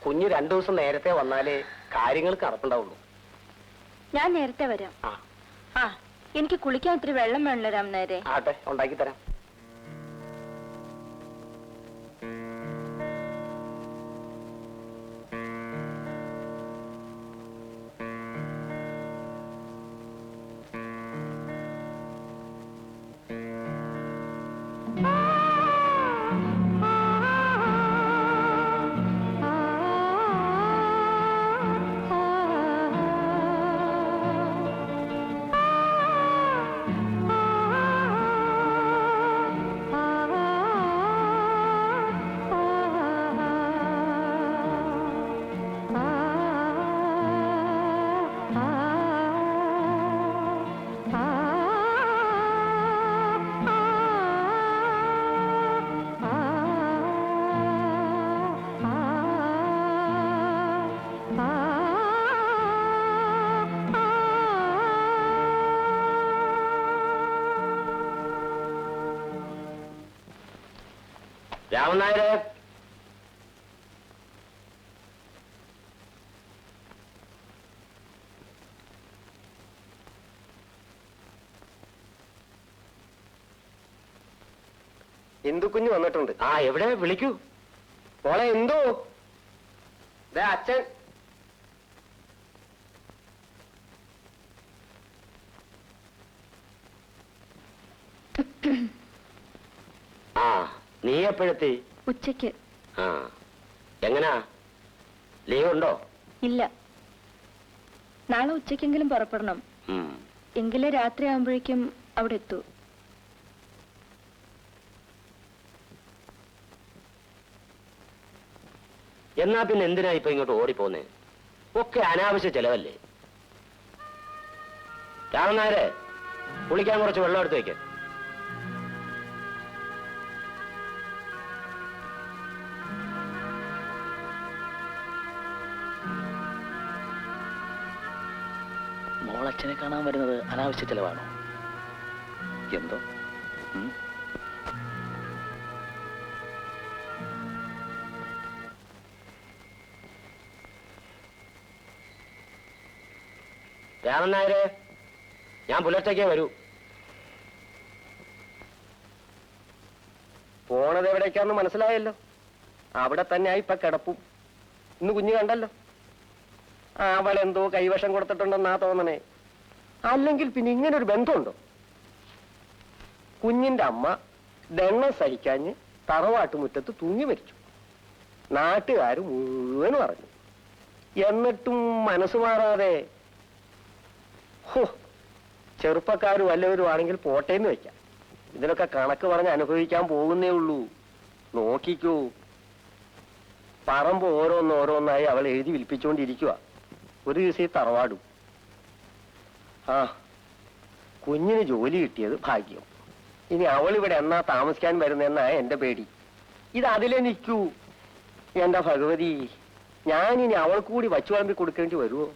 കുഞ്ഞ് 2 ദിവസം നേരത്തെ വന്നാലേ കാര്യങ്ങൾ കറപ്പുണ്ടാവുള്ളൂ.
ഞാൻ നേരത്തെ വരാം.
ആ,
ആ, എനിക്ക് കുളിക്കാൻ ഇത്തിരി വെള്ളം വേണല്ലോ രാമൻ നായരെ.
ആട്ടെ, ഉണ്ടാക്കി തരാം. രാമൻ നായരെ,
ഹിന്ദുക്കുഞ്ഞ് വന്നിട്ടുണ്ട്.
ആ, എവിടെ? വിളിക്കൂ.
മോളെ എന്തോ? ദേ അച്ഛൻ.
ആ, നീ എപ്പോഴെത്തി?
ഉച്ചയ്ക്ക്.
ആ, എങ്ങനാ, ലീവ് ഉണ്ടോ?
ഇല്ല, നാളെ ഉച്ചയ്ക്കെങ്കിലും പുറപ്പെടണം.
ഉം.
എങ്കിലേ രാത്രി ആകുമ്പോഴേക്കും അവിടെ എത്തൂ.
എന്നാ പിന്നെ എന്തിനാ ഇപ്പൊ ഇങ്ങോട്ട് ഓടിപ്പോന്നേ? ഒക്കെ അനാവശ്യ ചെലവല്ലേ. രാമൻ നായരെ, കുളിക്കാൻ കുറച്ച് വെള്ളം എടുത്ത് വെക്ക.
മോളച്ഛനെ കാണാൻ വരുന്നത് അനാവശ്യ ചെലവാണോ? എന്തോ?
രാമൻ നായരെ, ഞാൻ പുലർച്ചയ്ക്കേ വരൂ. പോണത് എവിടേക്കാന്ന് മനസ്സിലായല്ലോ. അവിടെ തന്നെ ഇപ്പൊ കിടപ്പും. ഇന്ന് കുഞ്ഞ് കണ്ടല്ലോ. അവളെന്തോ കൈവശം കൊടുത്തിട്ടുണ്ടെന്നാ തോന്നണേ. അല്ലെങ്കിൽ പിന്നെ ഇങ്ങനൊരു ബന്ധമുണ്ടോ? കുഞ്ഞിന്റെ അമ്മ ദണ്ണം സഹിക്കാഞ്ഞ് തറവാട്ടുമുറ്റത്ത് തൂങ്ങി മരിച്ചു. നാട്ടുകാർ മുഴുവനും അറിഞ്ഞു. എന്നിട്ടും മനസ്സ് മാറാതെ ചെറുപ്പക്കാർ വല്ലവരും ആണെങ്കിൽ പോട്ടേന്ന് വെക്കാം. ഇതിനൊക്കെ കണക്ക് പറഞ്ഞ് അനുഭവിക്കാൻ പോകുന്നേ ഉള്ളൂ. നോക്കിക്കൂ. പറമ്പ് ഓരോന്നോരോന്നായി അവൾ എഴുതി വിൽപ്പിച്ചുകൊണ്ടിരിക്കുക. ഒരു ദിവസം ഈ തറവാടും. കുഞ്ഞിന് ജോലി കിട്ടിയത് ഭാഗ്യം. ഇനി അവളിവിടെ എന്നാ താമസിക്കാൻ വരുന്നെന്നാ എന്റെ പേടി. ഇത് അതിലേ നിൽക്കൂ. എന്റെ ഭഗവതി, ഞാനിനി അവൾക്ക് കൂടി വച്ചു വളമ്പി കൊടുക്കേണ്ടി വരുമോ?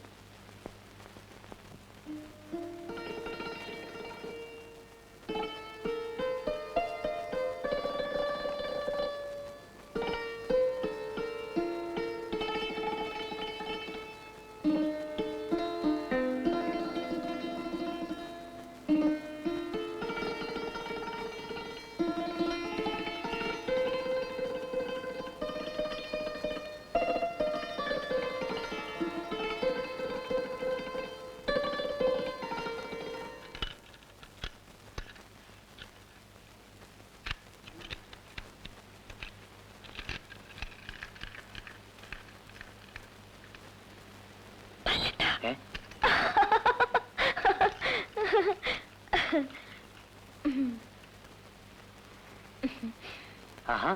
ആഹാ,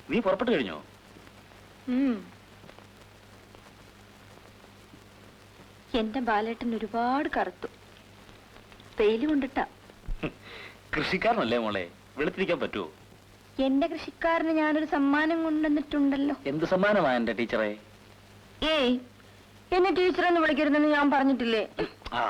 നീ പുറപ്പെട്ടു കഴിഞ്ഞോ?
എന്റെ ബാലേട്ടൻ ഒരുപാട് കറുത്തു. വെയില് കൊണ്ടിട്ടാ.
കൃഷിക്കാരനല്ലേ മോളെ, വെളുത്തിരിക്കാൻ പറ്റുമോ?
എന്റെ കൃഷിക്കാരന് ഞാനൊരു സമ്മാനം കൊണ്ടുവന്നിട്ടുണ്ടല്ലോ.
എന്ത് സമ്മാനമാ എന്റെ ടീച്ചറെ?
ഏയ്, എന്നെ ടീച്ചറെന്ന് വിളിക്കരുതെന്ന് ഞാൻ പറഞ്ഞിട്ടില്ലേ?
ആ,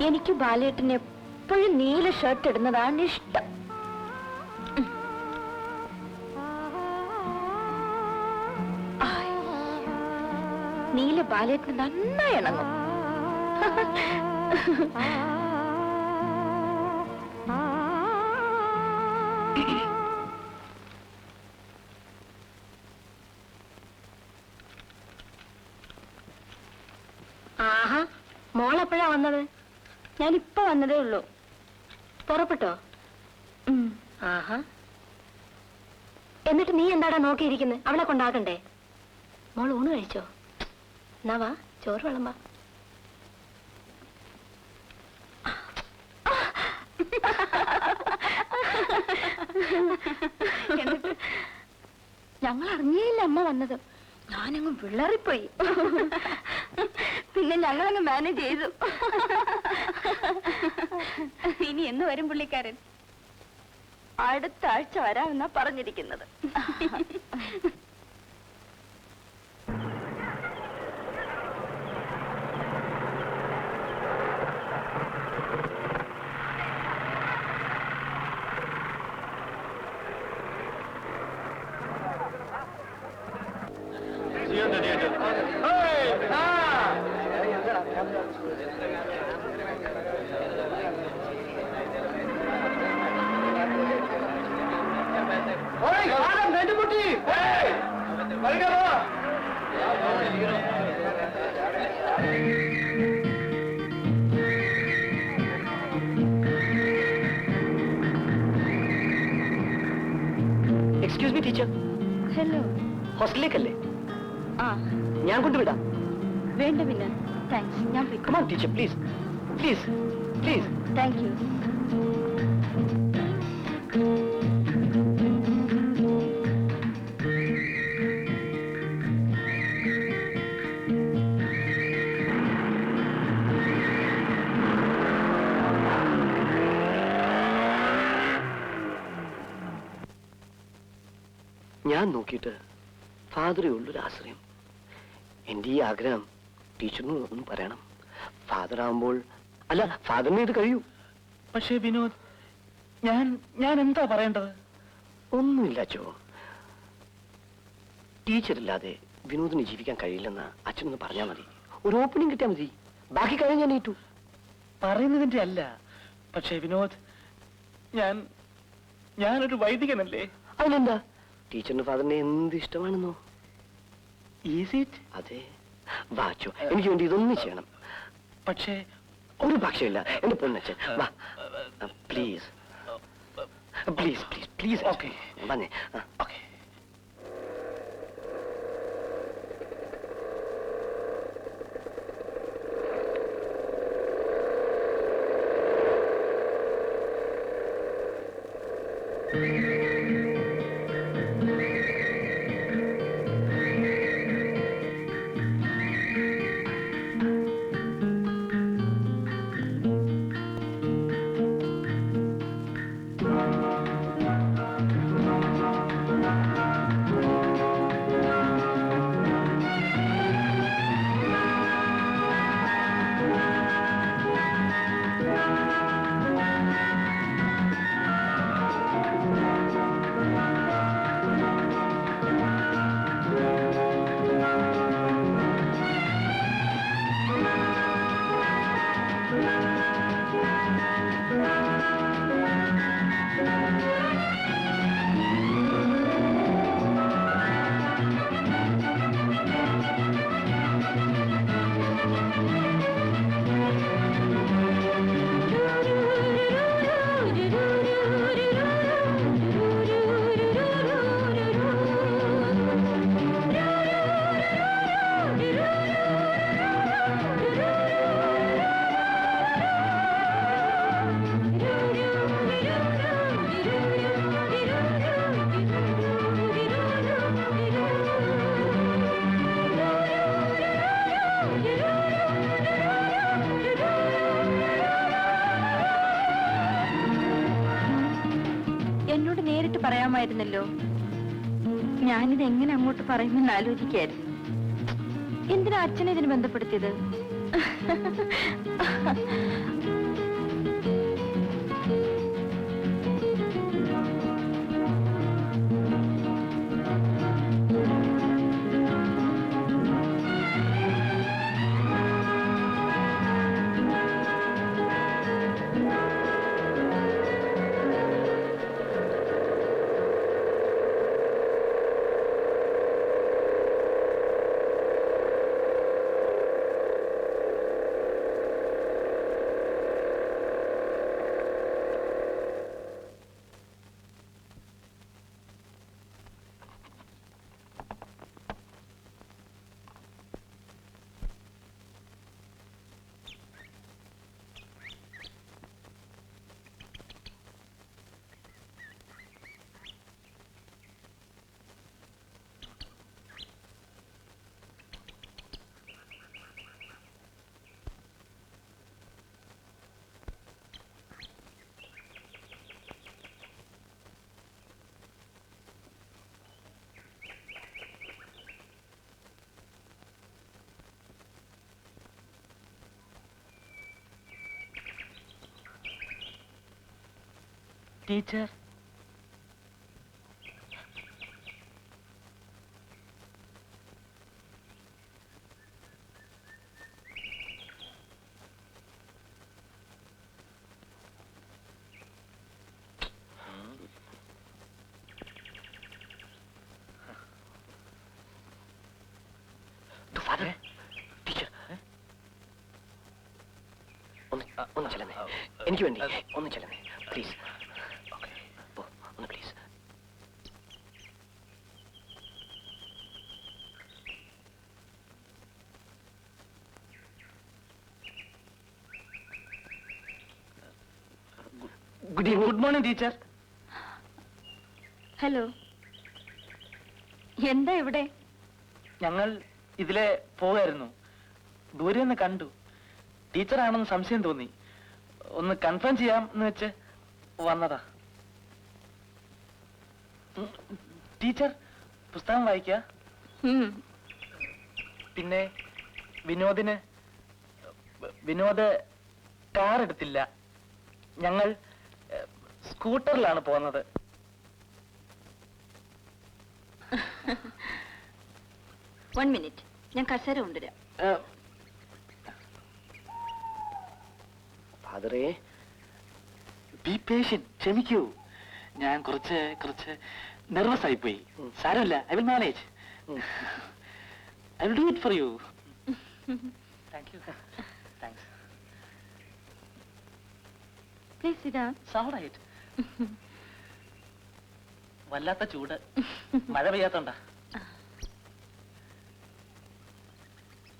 എനിക്ക് ബാലേട്ടന് എപ്പോഴും നീല ഷർട്ട് ഇടുന്നതാണ് ഇഷ്ടം. നീല ബാലേട്ടന് നന്നായി ഇണങ്ങും. ആഹാ, മോളെപ്പോഴാ വന്നത്? ഞാനിപ്പോ വന്നതേ ഉള്ളൂ. പുറപ്പെട്ടോ? ആഹാ, എന്നിട്ട് നീ എന്താടാ നോക്കിയിരിക്കുന്നത്? അവളെ കൊണ്ടാക്കണ്ടേ? മോൾ ഊണ് കഴിച്ചോ? എന്നാ വാ, ചോറ് വിളമ്പാ. ഞങ്ങൾ അറിഞ്ഞേയില്ല അമ്മ വന്നത്. ഞാനങ്ങ് വിളറിപ്പോയി. പിന്നെ ഞങ്ങളങ്ങ് മാനേജ് ചെയ്തു. ഇനി എന്ന് വരും പുള്ളിക്കാരൻ? അടുത്ത ആഴ്ച വരാമെന്നാ പറഞ്ഞിരിക്കുന്നത്.
Excuse me teacher.
ഹലോ.
ഹോസ്റ്റലിലേക്കല്ലേ?
ആ,
ഞാൻ കൊണ്ടുവിടാം.
വേണ്ട പിന്നെ, താങ്ക്സ്. ഞാൻ
Come on, teacher, please. Please, please.
Thank you.
ഞാൻ നോക്കിയിട്ട് ഫാദറേ ഉള്ളൊരു ആശ്രയം. എൻ്റെ ഈ ആഗ്രഹം ടീച്ചറിന് ഒന്ന് പറയണം. ഫാദർ ആവുമ്പോൾ, അല്ല ഫാദറിന് ഇത് കഴിയൂ.
പക്ഷേ വിനോദ്, ഞാൻ എന്താ പറയേണ്ടത്?
ഒന്നുമില്ല അച്ഛോ. ടീച്ചറില്ലാതെ വിനോദിന് ജീവിക്കാൻ കഴിയില്ലെന്ന് അച്ഛനൊന്ന് പറഞ്ഞാൽ മതി. ഒരു ഓപ്പണിംഗ് കിട്ടിയാൽ മതി. ബാക്കി കാര്യം ഞാൻ ഏറ്റു.
പറയുന്നതിന്റെ അല്ല, പക്ഷേ വിനോദ്, ഞാനൊരു വൈദികനല്ലേ?
അതിനെന്താ? ടീച്ചറിന്റെ ഫാദറിനെ എന്ത് ഇഷ്ടമാണെന്നോ?
Easy it?
അതെ. വാ അച്ഛോ, എനിക്ക് വേണ്ടി ഇതൊന്നും ചെയ്യണം.
പക്ഷേ
ഒരു പക്ഷമില്ല എന്റെ പൊന്നച്ഛൻ. വാ please please please please.
Okay
വന്നേ.
ഓക്കെ.
എന്നോട് നേരിട്ട് പറയാമായിരുന്നല്ലോ. ഞാനിത് എങ്ങനെ അങ്ങോട്ട് പറയുമെന്ന് ആലോചിക്കായിരുന്നു. എന്തിനാ അച്ഛനെ ഇതിന് ബന്ധപ്പെടുത്തിയത്?
ടീച്ചർ,
ഫാദർ, ടീച്ചർ ഒന്ന് ചെല്ലുന്നേ. എനിക്ക് വേണ്ടി ഒന്ന് ചെല്ലുന്നേ പ്ലീസ്. ഒന്ന് please.
Good morning teacher.
Hello, എന്താ ഇവിടെ?
ഞങ്ങൾ ഇതിലെ പോകായിരുന്നു. ദൂരെ നിന്ന് കണ്ടു. ടീച്ചറാണെന്ന് സംശയം തോന്നി. ഒന്ന് കൺഫേം ചെയ്യാം എന്ന് വെച്ച് വന്നതാ. ടീച്ചർ പുസ്തകം വായിക്ക. പിന്നെ വിനോദ് കാർ എടുത്തില്ല. ഞങ്ങൾ സ്കൂട്ടറിലാണ് പോകുന്നത്.
വൺ മിനിറ്റ്, ഞാൻ കസേര കൊണ്ടുവരാം.
ഫാദറേ, ബി പേഷ്യന്റ്, ക്ഷമിക്കൂ. ഞാൻ കുറച്ച് നെർവസ് ആയിപ്പോയി. സാരമില്ല, I will manage. I will do it for you. Thank you. Thanks.
Please sit down.
സോളായിട്ട്. വല്ലാത്ത ചൂട്, മഴ പെയ്യാത്തോണ്ടാ.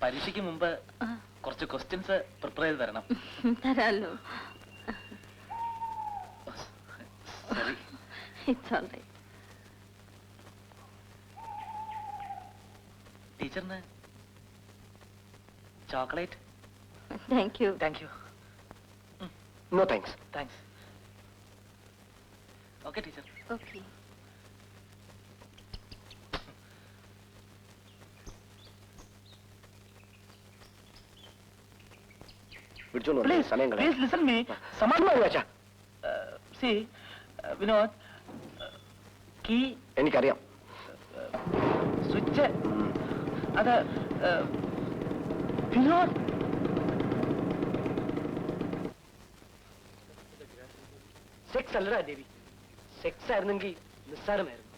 പരീക്ഷയ്ക്ക് മുമ്പ് കുറച്ച് ക്വസ്റ്റ്യൻസ് പ്രിപ്പയർ ചെയ്ത് തരണം.
തരാലോ.
സോറി.
It's all right.
ടീച്ചറിന് chocolate?
Thank you.
Thank you.
No thanks.
Thanks. Okay teacher.
Okay.
സമയം
Please listen me. സമാധാനം. See, വിനോദ്, കീ,
എനിക്കറിയാം.
സ്വിച്ച്, അത് വിനോദ്.
സെക്സ് അല്ലടാ ദേവി. സെക്സ് ആയിരുന്നെങ്കിൽ നിസ്സാരമായിരുന്നു.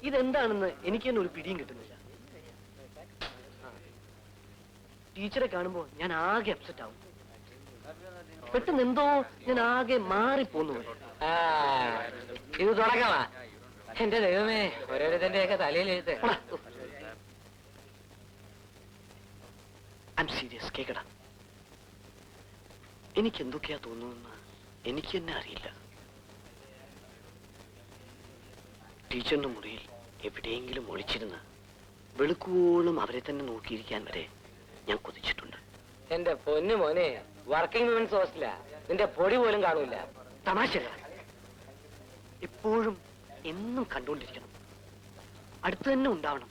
ഇതെന്താണെന്ന് എനിക്ക് തന്നെ ഒരു പിടിയും കിട്ടുന്നില്ല. ടീച്ചറെ കാണുമ്പോ ഞാൻ ആകെ അപ്സെറ്റ് ആവും. പെട്ടെന്ന് എന്തോ ഞാൻ ആകെ മാറിപ്പോന്നു.
ഇത് തുടങ്ങാ. എന്റെ ദൈവമേ, ഓരോരുത്തന്റെയൊക്കെ തലയിൽ എഴുത്ത്.
ഐ എം സീരിയസ്, കേക്കടാ. എനിക്ക് എന്തൊക്കെയാ തോന്നുന്നെന്ന് എനിക്ക് തന്നെ അറിയില്ല. ടീച്ചറിന്റെ മുറിയിൽ എവിടെയെങ്കിലും ഒളിച്ചിരുന്ന് വെളുക്കുവോളം അവരെ തന്നെ നോക്കിയിരിക്കാൻ വരെ ഞാൻ കൊതിച്ചിട്ടുണ്ട്.
എന്റെ പൊന്നു മോനെ, വർക്കിംഗ് വിമൻസ് ഹോസ്റ്റലാ. നിന്റെ പൊടി പോലും കാണൂല.
തമാശകള എപ്പോഴും എന്നും കണ്ടുകൊണ്ടിരിക്കണം, അടുത്ത് തന്നെ ഉണ്ടാവണം.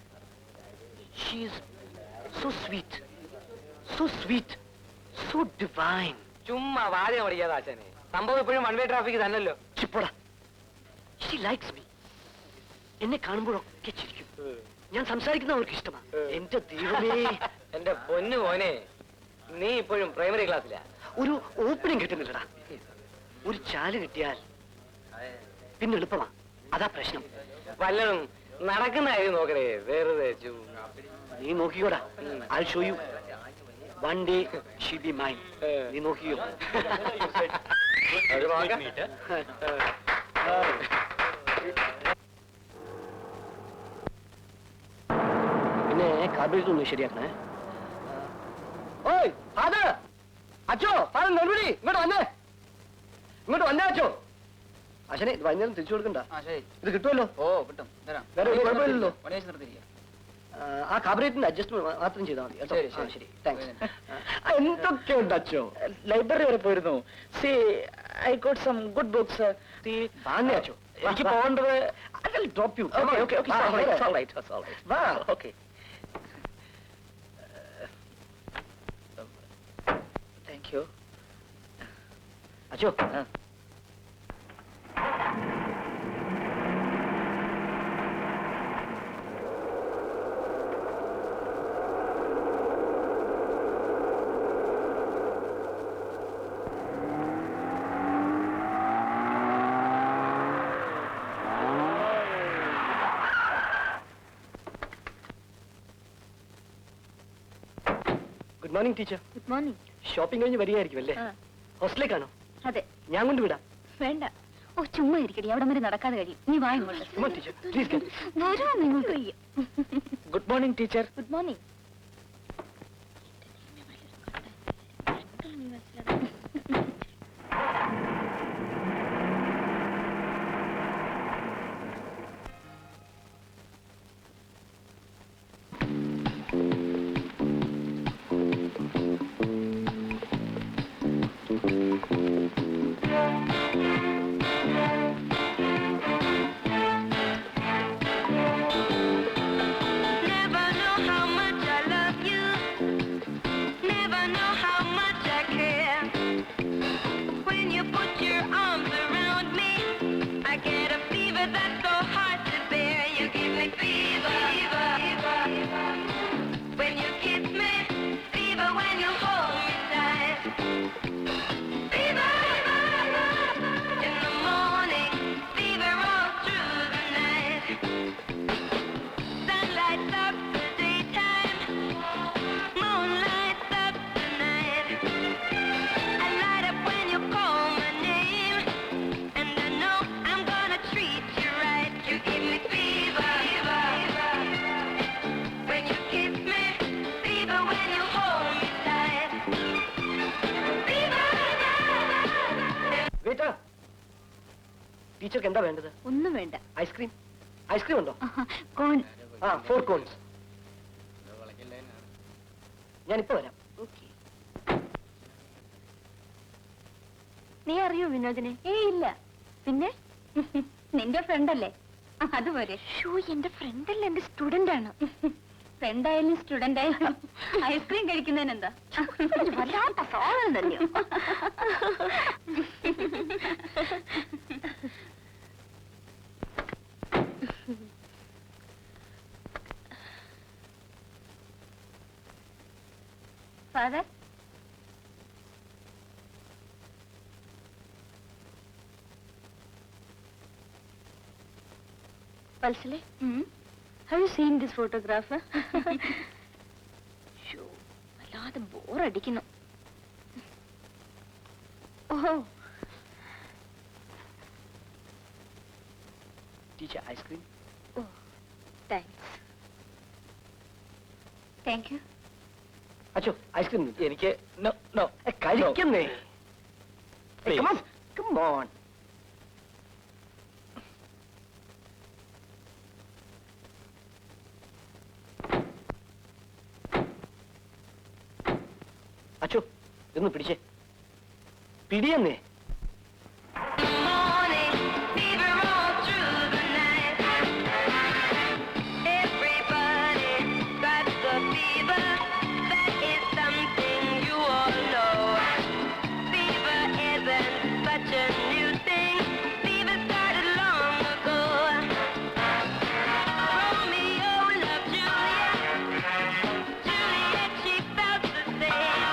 She is so sweet, so sweet, so divine.
ചുമ്മാ വാദ്യം പഠിക്കാതെ ആശാനെ. സംഭവം ഇപ്പോഴും വൺ വേ ട്രാഫിക് തന്നല്ലോ.
ചിപ്പോടാ. She likes me. എന്നെ കാണുമ്പോഴൊക്കെ ചിരിക്കും. ഞാൻ സംസാരിക്കുന്ന അവർക്ക് ഇഷ്ടമാണ്. എന്റെ ദൈവമേ.
എന്റെ പൊന്നു മോനെ, നീ ഇപ്പോഴും പ്രൈമറി ക്ലാസ്സിലാ.
ഒരു ഓപ്പണിംഗ് കിട്ടുന്നില്ലടാ. ഒരു ചാല് കിട്ടിയാൽ പിന്നെ എളുപ്പമാ. അതാ പ്രശ്നം.
വല്ലതും നടക്കുന്ന കാര്യം നോക്കണേ, വെറുതെ
നീ നോക്കിക്കോടാ. I'll show you. One day she'll be mine. നീ നോക്കിയോ? പിന്നെ കാർബറേറ്റർ ഒന്ന് ശരിയാക്കണേ. ഓയ് ഫാദർ, അച്ചോ, ഫാദർ നെൽവിളി, ഇങ്ങോട്ട് വന്നേ. ഇങ്ങോട്ട് വന്നേ അച്ചോ. അച്ഛനെ ഇത് വൈകുന്നേരം തിരിച്ചു കൊടുക്കണ്ട. ഇത് കിട്ടുമല്ലോ.
ഓ, കിട്ടും.
വേറെ ഒരു കുഴപ്പമില്ലല്ലോ.
നിർത്തിയിരിക്കുക.
ആ കാർബറേറ്ററിന്റെ അഡ്ജസ്റ്റ്മെന്റ് മാത്രം ചെയ്താൽ മതി കേട്ടോ. ശരി, താങ്ക്സ്. എന്തൊക്കെയുണ്ട് അച്ചോ?
ലൈബ്രറി വരെ പോയിരുന്നു. See, I got some good books.
അച്ചോ
എനിക്ക് പോകേണ്ടത്.
Drop you.
Okay. Thank you.
അച്ചോ, good morning teacher.
Good morning.
Shopping കഴിഞ്ഞ് വരികയായിരിക്കും അല്ലേ? ഹോസ്റ്റലിലേക്കാണോ?
അതെ.
ഞാൻ കൊണ്ടുവിടാം.
വേണ്ട. ഓ, ചുമ്മാ ഇരിക്കടി, അവിടെ വരെ നടക്കാതെ കഴിയും. നീ വാ ഇങ്ങോട്ട്.
Teacher please.
വരുമോ നിങ്ങൾക്ക്?
Good morning teacher.
Good morning.
that's so hard to bear. You give me fever, when you kiss me, fever when you hold me tight. Fever in the morning, fever all through the night. Sun lights up the daytime, moon lights up the night. I light up when you call my name, and I know I'm gonna treat you right. You give me fever, when you kiss me, fever when you hold me tight. Fever.
വേട്ടാ ടീച്ചർക്ക് എന്താ വേണ്ടത്?
ഒന്നും വേണ്ട.
Ice cream ice cream ഉണ്ടോ?
കോൺ.
ആ 4 cons. ഞാനിപ്പോ വരാം.
നീ അറിയോ വിനോദിനെ? ഇല്ല. പിന്നെ നിന്റെ ഫ്രണ്ടല്ലേ? അതുപോലെ. എന്റെ ഫ്രണ്ടല്ല, എന്റെ സ്റ്റുഡന്റ് ആണ്. ഫ്രണ്ട് ആയാലും സ്റ്റുഡന്റ് ആയാലും ഐസ്ക്രീം കഴിക്കുന്നതിനെന്താ? വല്ലാത്ത സാധനം തന്നെയോ. ഫാദർ, പൾസിലെ have you seen this photograph? വല്ലാതെ ബോറടിക്കുന്നു. ഓഹോ,
ടീച്ചർ ഐസ്ക്രീം.
ഓ താങ്ക്സ്. Thank you.
അച്ഛോ ഐസ്ക്രീം
എനിക്ക് നോ നോ
കഴിക്കുന്നേ.
Please.
Come on, come on. അച്ഛോ ഇതൊന്ന് പിടിച്ചേ. പിടിയെന്നേ.
Morning, fever all through the night. Everybody got the fever. That is something you all know. Fever isn't such a new thing. Fever started long ago. Romeo loved Juliet. Juliet, she felt the same.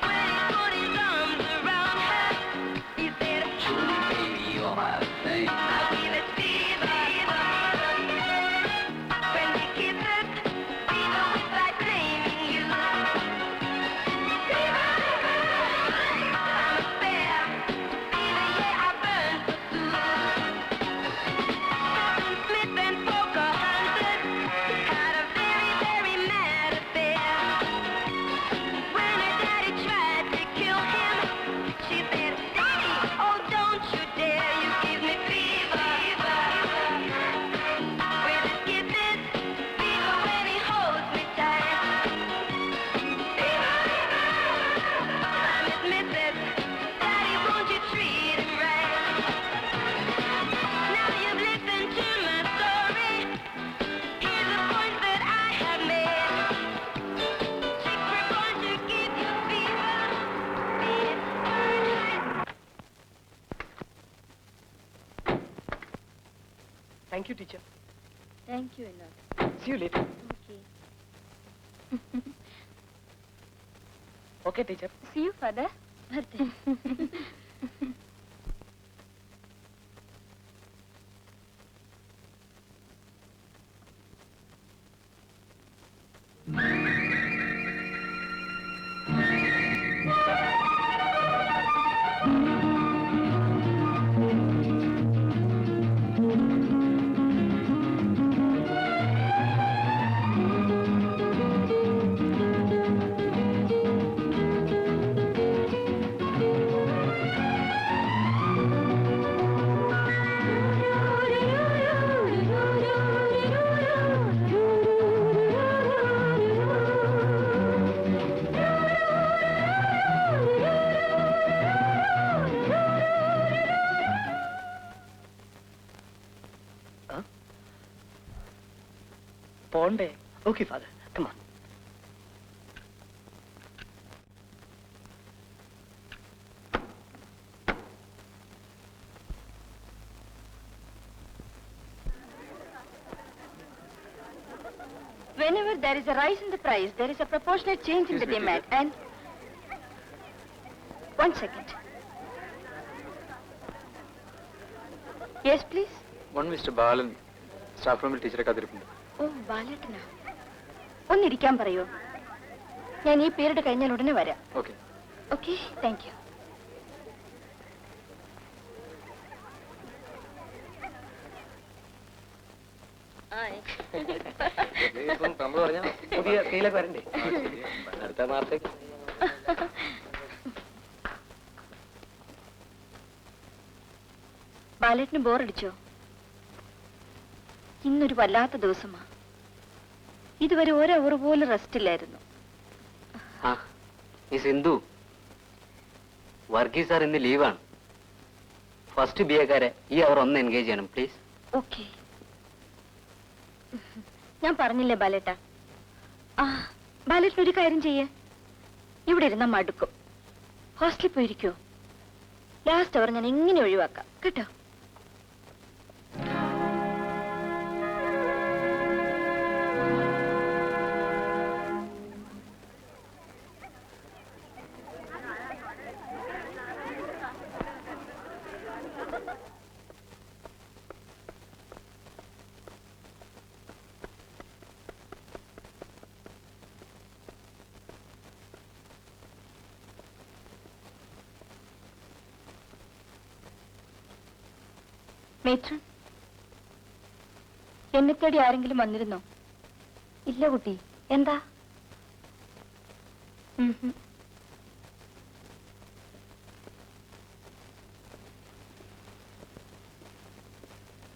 When he put his arms around her, he said, baby, you're my thing. I'll give it fever. When we kiss it, fever without claiming you. Fever, I'm a bear. Fever, yeah, I burn for soon. Smith and Pocahontas had a very, very mad affair. When her daddy tried to kill him, she said, Daddy, oh, don't you dare, you give me fever. With his kisses, fever when he holds me tight. Fever, I'm his missus. Daddy, won't you treat him right? Now you've listened to my story. Here's the point that I have made. Chicks were born to give you fever. Be it Fahrenheit.
Thank you teacher.
Thank you Vinod.
See you later.
Okay.
Okay teacher.
See you, father. ಬರ್ತೆ.
പോണ്ടേ?
Okay, father. Come on.
Whenever there is a rise in the price, there is a proportionate change in the demand. And 1 second. Yes, please.
One Mr. Balan, staff room teacher കാത്തിരിപ്പുണ്ട്.
ഓ ബാലേട്ടനാ. ഒന്നിരിക്കാൻ പറയൂ. ഞാൻ ഈ period കഴിഞ്ഞാൽ ഉടനെ വരാം.
Okay.
Okay, thank U.
നമ്മൾ പറഞ്ഞ പുതിയ കയ്യിലൊക്കെ വരണ്ടേ അടുത്ത മാസത്തേക്ക്.
ബാലേട്ടന് ബോറടിച്ചോ? ഇന്നൊരു വല്ലാത്ത ദിവസമാ. ഇതുവരെ ഒരവർ പോലും റെസ്റ്റ് ഇല്ലായിരുന്നു.
ആ മിസ് ഇന്ദു, വർഗീസ് സാർ ഇന്ന് ലീവാണ്. ഫസ്റ്റ് ബി എക്കാരെ ഈ അവർ ഒന്ന് എൻഗേജ് ചെയ്യണം പ്ലീസ്.
ഓക്കെ. ഞാൻ പറഞ്ഞില്ലേ ബാലേട്ട. ആ ബാലേട്ടൻ ഒരു കാര്യം ചെയ്യേ, ഇവിടെ ഇരുന്ന മടുക്കും. ഹോസ്റ്റലിൽ പോയിരിക്കോ. ലാസ്റ്റ് അവർ ഞാൻ എങ്ങനെ ഒഴിവാക്കാം കേട്ടോ. മേത്രൻ, എന്നെ തേടി ആരെങ്കിലും വന്നിരുന്നോ? ഇല്ല കുട്ടി. എന്താ?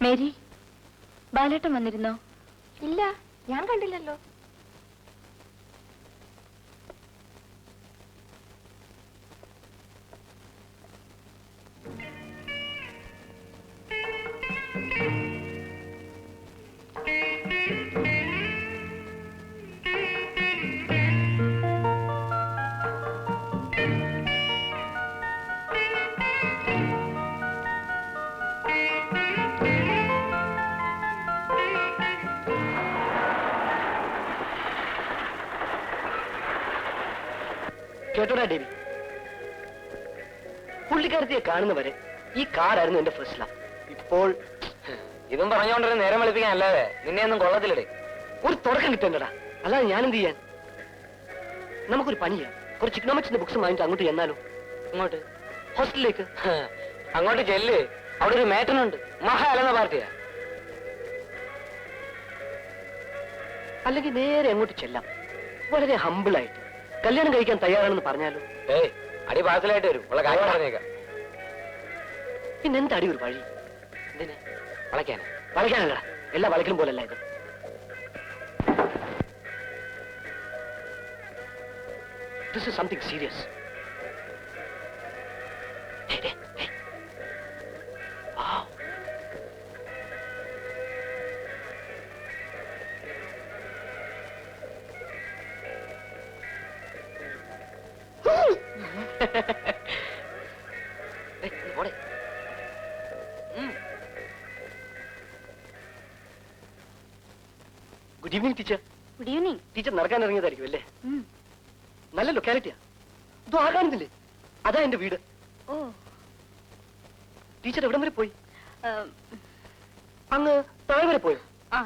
മേരി, ബാലേട്ടൻ വന്നിരുന്നോ? ഇല്ല, ഞാൻ കണ്ടില്ലല്ലോ.
കേട്ടോടാ ഡേവി, പുള്ളിക്കാരത്തിയെ കാണുന്നവരെ ഈ കാറായിരുന്നു എന്റെ ഫസ്റ്റ് ലവ്. ഇപ്പോൾ
ഇതും പറഞ്ഞുകൊണ്ടൊരു നേരം വെളുപ്പിക്കാൻ അല്ലാതെ നിന്നെ ഒന്നും കൊള്ളത്തില്ലേ.
ഒരു തുടക്കം കിട്ടേണ്ടടാ, അല്ലാതെ ഞാനെന്ത് ചെയ്യാൻ? നമുക്കൊരു പണിയാ, കുറച്ച് ഇക്കണോമിക്സിന്റെ ബുക്സ് വാങ്ങിച്ച് അങ്ങോട്ട് ചെന്നാലോ?
ഇങ്ങോട്ട്
ഹോസ്റ്റലിലേക്ക്.
അങ്ങോട്ട് ചെല്ല്, അവിടെ ഒരു മേറ്റനുണ്ട്, മഹാ അലന്ന പാർട്ടിയാ.
അല്ലെങ്കിൽ നേരെ അങ്ങോട്ട് ചെല്ലാം, വളരെ ഹമ്പിളായിട്ട്. കല്യാണം കഴിക്കാൻ തയ്യാറാണെന്ന് പറഞ്ഞാലോ?
ഏയ് അടി പാർസലായിട്ട് വരും, ഉള്ള കാര്യം പറഞ്ഞേക്കാം.
പിന്നെ എന്താ അടി ഒരു വഴി?
എന്തിനാ വളയ്ക്കാനാ?
വളയ്ക്കാനല്ലടാ, എല്ലാ വളയ്ക്കലും പോലല്ല ഇത്. This is something serious. Hey, hey, hey. Wow. Hey, what? Good evening teacher.
Good evening.
Teacher നടക്കാൻ ഇറങ്ങിയതായിരിക്കും അല്ലേ? നല്ല ലൊക്കാലിറ്റിയാ. ഇതോ ആ കാണുന്നില്ലേ, അതാ എന്റെ വീട്.
ഓ,
ടീച്ചർ എവിടം വരെ പോയി? അങ്ങ് താഴെ വരെ പോയോ?
ആ,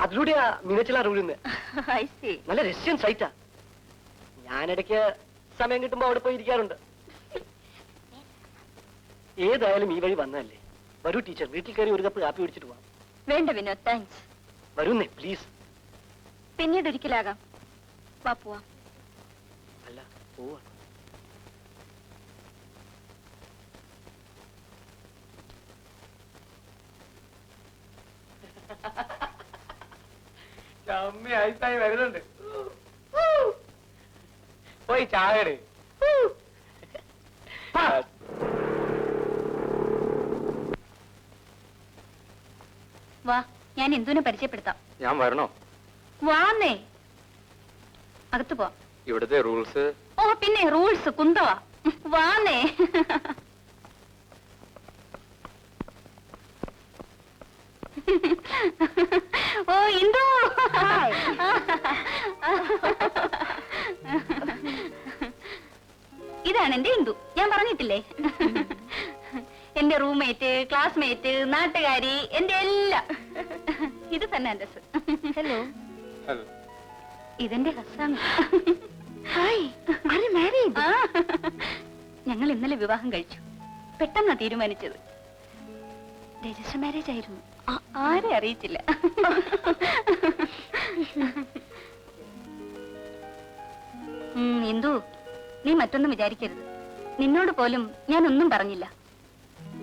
അതിലൂടെയാ മീനച്ചില റൂളിന്ന്.
I see.
നല്ല രസ്യൻ സൈറ്റാ. ഞാനിടയ്ക്ക് സമയം കിട്ടുമ്പോ അവിടെ പോയി ഇരിക്കാറുണ്ട്. ഏതായാലും ഈ വഴി വന്നതല്ലേ, വരൂ ടീച്ചർ, വീട്ടിൽ കയറി ഒരു കപ്പ് കാപ്പി കുടിച്ചിട്ട് പോവാം.
വേണ്ട വിനോദ്, താങ്ക്സ്.
വരൂന്നേ പ്ലീസ്.
പിന്നീട് ഒരിക്കലാകാം. വാ പോവാം.
അല്ല പോവാ.
അമ്മ ഐസായി വരുന്നുണ്ട്. പോയി ചാകട്.
വാ, ഞാൻ ഇന്ദുവിനെ പരിചയപ്പെടുത്താം.
ഞാൻ വരണോ?
വാന്നേ, അകത്ത് പോ.
ഇവിടുത്തെ റൂൾസ്.
ഓ പിന്നെ റൂൾസ് കുന്തവാ. വാന്നേ. ഓ ഇന്ദു. ഇതാണ് എന്റെ ഇന്ദു, ഞാൻ പറഞ്ഞിട്ടില്ലേ? എന്റെ റൂംമേറ്റ്, ക്ലാസ്മേറ്റ്, നാട്ടുകാരി, എന്റെ എല്ലാം. ഇത് ഫെർണാണ്ടസ്. ഹലോ.
Hello.
ഇതെന്റെ ഹസ്സാണ്. ഞങ്ങൾ ഇന്നലെ വിവാഹം കഴിച്ചു. പെട്ടെന്നാ തീരുമാനിച്ചത്. രജിസ്റ്റർ മാരേജ് ആയിരുന്നു. ആരെ അറിയിച്ചില്ല. ഇന്ദു, നീ മറ്റൊന്നും വിചാരിക്കരുത്. നിന്നോട് പോലും ഞാനൊന്നും പറഞ്ഞില്ല.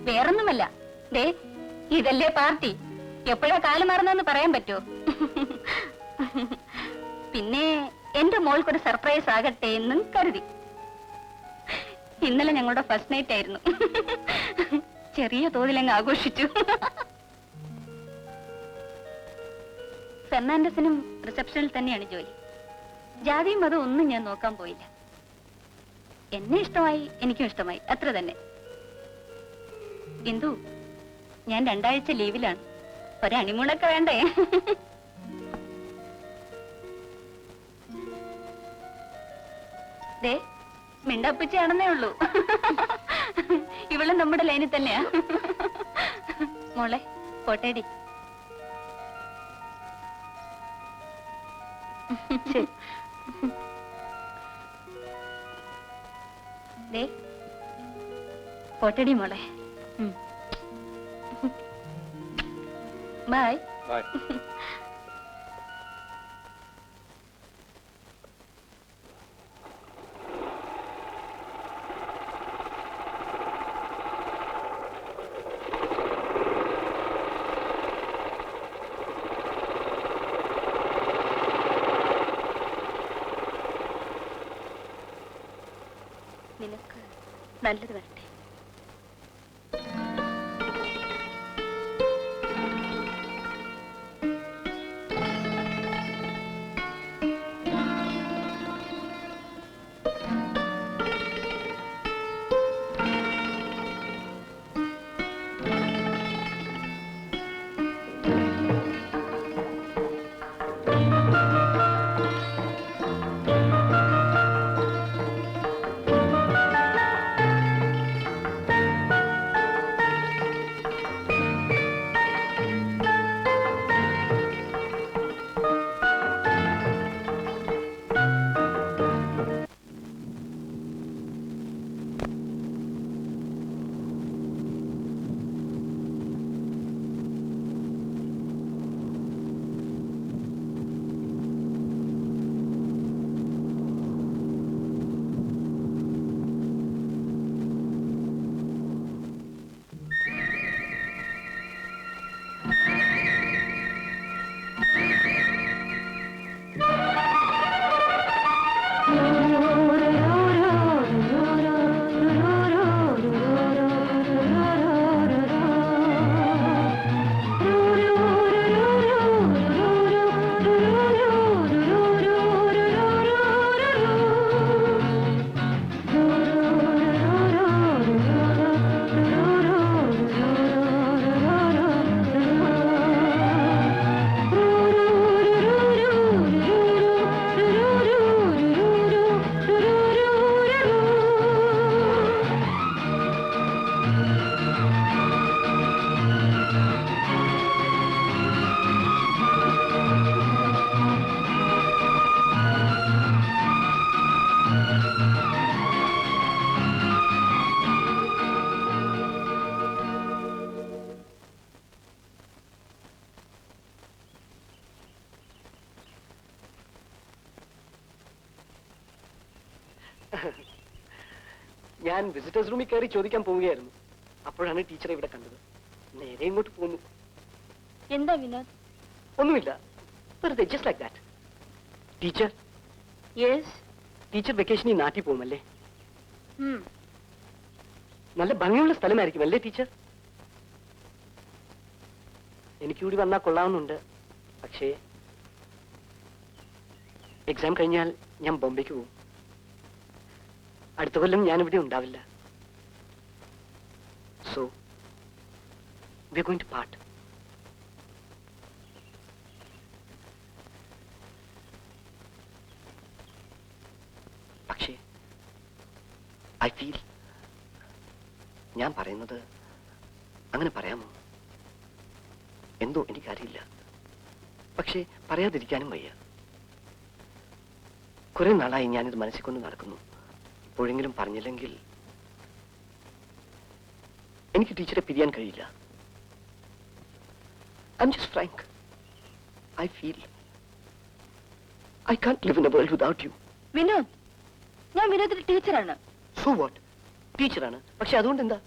വേറൊന്നുമല്ല, ദേ ഇതല്ലേ പാർട്ടി. എപ്പോഴാ കാലം മാറുന്നെന്ന് പറയാൻ പറ്റുമോ? പിന്നെ എന്റെ മോൾക്കൊരു സർപ്രൈസ് ആകട്ടെ എന്നും കരുതി. ഇന്നലെ ഞങ്ങളുടെ ഫസ്റ്റ് നൈറ്റ് ആയിരുന്നു. ചെറിയ തോതിലങ്ങ് ആഘോഷിച്ചു. ഫെർണാണ്ടസിനും റിസപ്ഷനിൽ തന്നെയാണ് ജോലി. ജാതിയും മതം ഒന്നും ഞാൻ നോക്കാൻ പോയില്ല. എന്നെ ഇഷ്ടമായി, എനിക്കും ഇഷ്ടമായി, അത്ര തന്നെ. ഇന്ദു, ഞാൻ 2 ആഴ്ച ലീവിലാണ്. ഒരു ഹണിമൂണൊക്കെ വേണ്ടേ? ദേ, മിണ്ടപ്പിച്ചാണെന്നേ ഉള്ളൂ. ഇവള് നമ്മുടെ ലൈനിൽ തന്നെയാ. മോളെ പോട്ടേടി. ദേ പോട്ടേടി മോളെ. ബൈ.
Bye.
നിനക്ക് നല്ലത് വരട്ടെ.
ഞാൻ വിസിറ്റേഴ്സ് റൂമിൽ കയറി ചോദിക്കാൻ പോവുകയായിരുന്നു. അപ്പോഴാണ് ടീച്ചറെ ഇവിടെ കണ്ടത്. നേരെ ഇങ്ങോട്ട് പോന്നു.
എന്താ വിനോദ്?
ഒന്നുമില്ല, വെറുതെ just like that. Teacher,
yes.
Teacher വെക്കേഷനിൽ നാട്ടിൽ പോകുമല്ലേ? നല്ല ഭംഗിയുള്ള സ്ഥലമായിരിക്കും അല്ലേ ടീച്ചർ? എനിക്കൂടി വന്നാൽ കൊള്ളാവുന്നുണ്ട്. പക്ഷേ എക്സാം കഴിഞ്ഞാൽ ഞാൻ ബോംബെക്ക് പോകും. അടുത്ത കൊല്ലം ഞാനിവിടെ ഉണ്ടാവില്ല. So we are going to part. I feel. ഞാൻ പറയുന്നത് അങ്ങനെ പറയാമോ? എന്തോ എനിക്കറിയില്ല. പക്ഷേ പറയാതിരിക്കാനും വയ്യ. കുറെ നാളായി ഞാനിത് മനസ്സിൽ കൊണ്ട് നടക്കുന്നു. ഇപ്പോഴെങ്കിലും പറഞ്ഞില്ലെങ്കിൽ എനിക്ക് ടീച്ചറെ പിരിയാൻ കഴിയില്ല. I'm just frank. I feel I can't live in a world without you.
Vinod, ഞാൻ വിനോദിന്റെ ടീച്ചറാണ്.
So what? ടീച്ചറാണ്. പക്ഷെ അതുകൊണ്ട് എന്താ?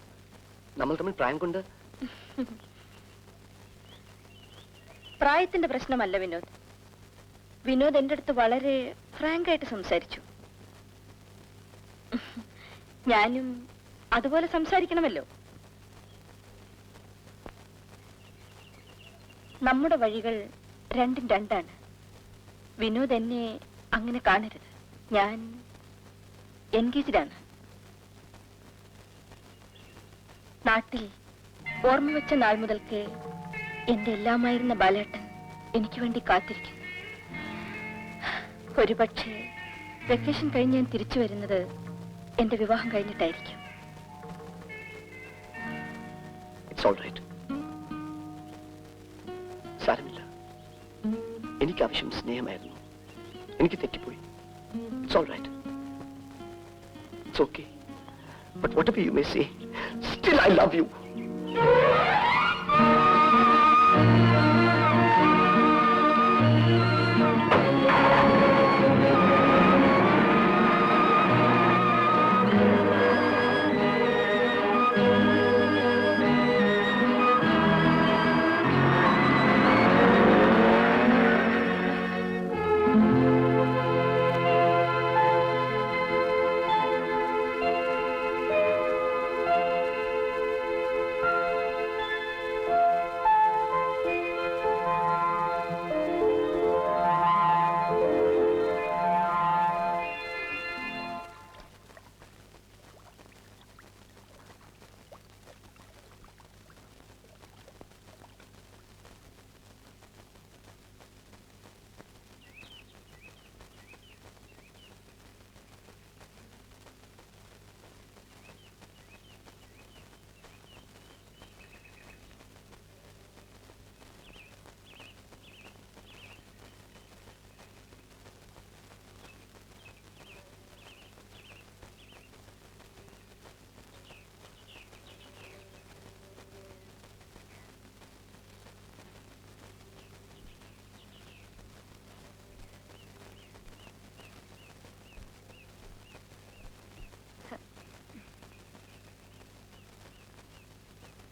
നമ്മൾ തമ്മിൽ പ്രായം കൊണ്ട്
പ്രായത്തിന്റെ പ്രശ്നമല്ല വിനോദ്. വിനോദ് എന്റെ അടുത്ത് വളരെ ഫ്രാങ്ക് ആയിട്ട് സംസാരിച്ചു. ഞാനും അതുപോലെ സംസാരിക്കണമല്ലോ. നമ്മുടെ വഴികൾ രണ്ടും രണ്ടാണ്. വിനോദ് എന്നെ അങ്ങനെ കാണരുത്. ഞാൻ എൻഗേജ്ഡാണ്. നാട്ടിൽ ഓർമ്മ വെച്ച നാൾ മുതൽക്ക് എന്റെ എല്ലാമായിരുന്ന ബാലേട്ടൻ എനിക്ക് വേണ്ടി കാത്തിരിക്കുന്നു. ഒരുപക്ഷെ വെക്കേഷൻ കഴിഞ്ഞ് ഞാൻ തിരിച്ചു വരുന്നത് എന്റെ വിവാഹം കഴിഞ്ഞിട്ടായിരിക്കും.
It's all right. സാരമില്ല. എനിക്ക് ആവശ്യം സ്നേഹമായിരുന്നു. എനിക്ക് തെറ്റിപ്പോയി. It's all right. It's okay. But whatever you may say, still I love you.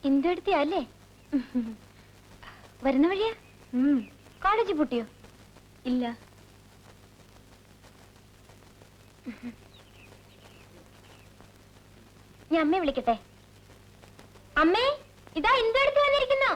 എന്തെടുത്തിയല്ലേ? വരുന്ന വഴിയാ? കോളേജ് പൂട്ടിയോ? ഇല്ല. ഞാൻ അമ്മയെ വിളിക്കട്ടെ? അമ്മേ, ഇതാ എന്തെടുത്ത് വന്നിരിക്കുന്നു.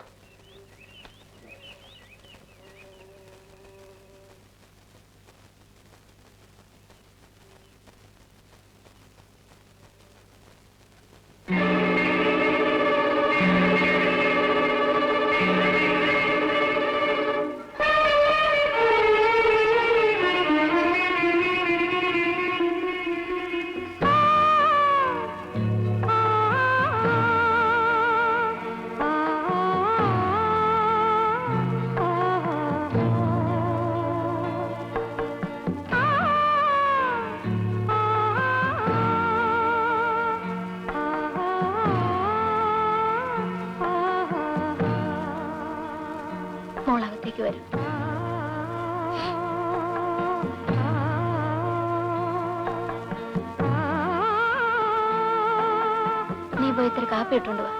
മോളകത്തേക്ക് വരും. നീ പോയി ഇത്തിരി കാപ്പി ഇട്ടുകൊണ്ട് വാ.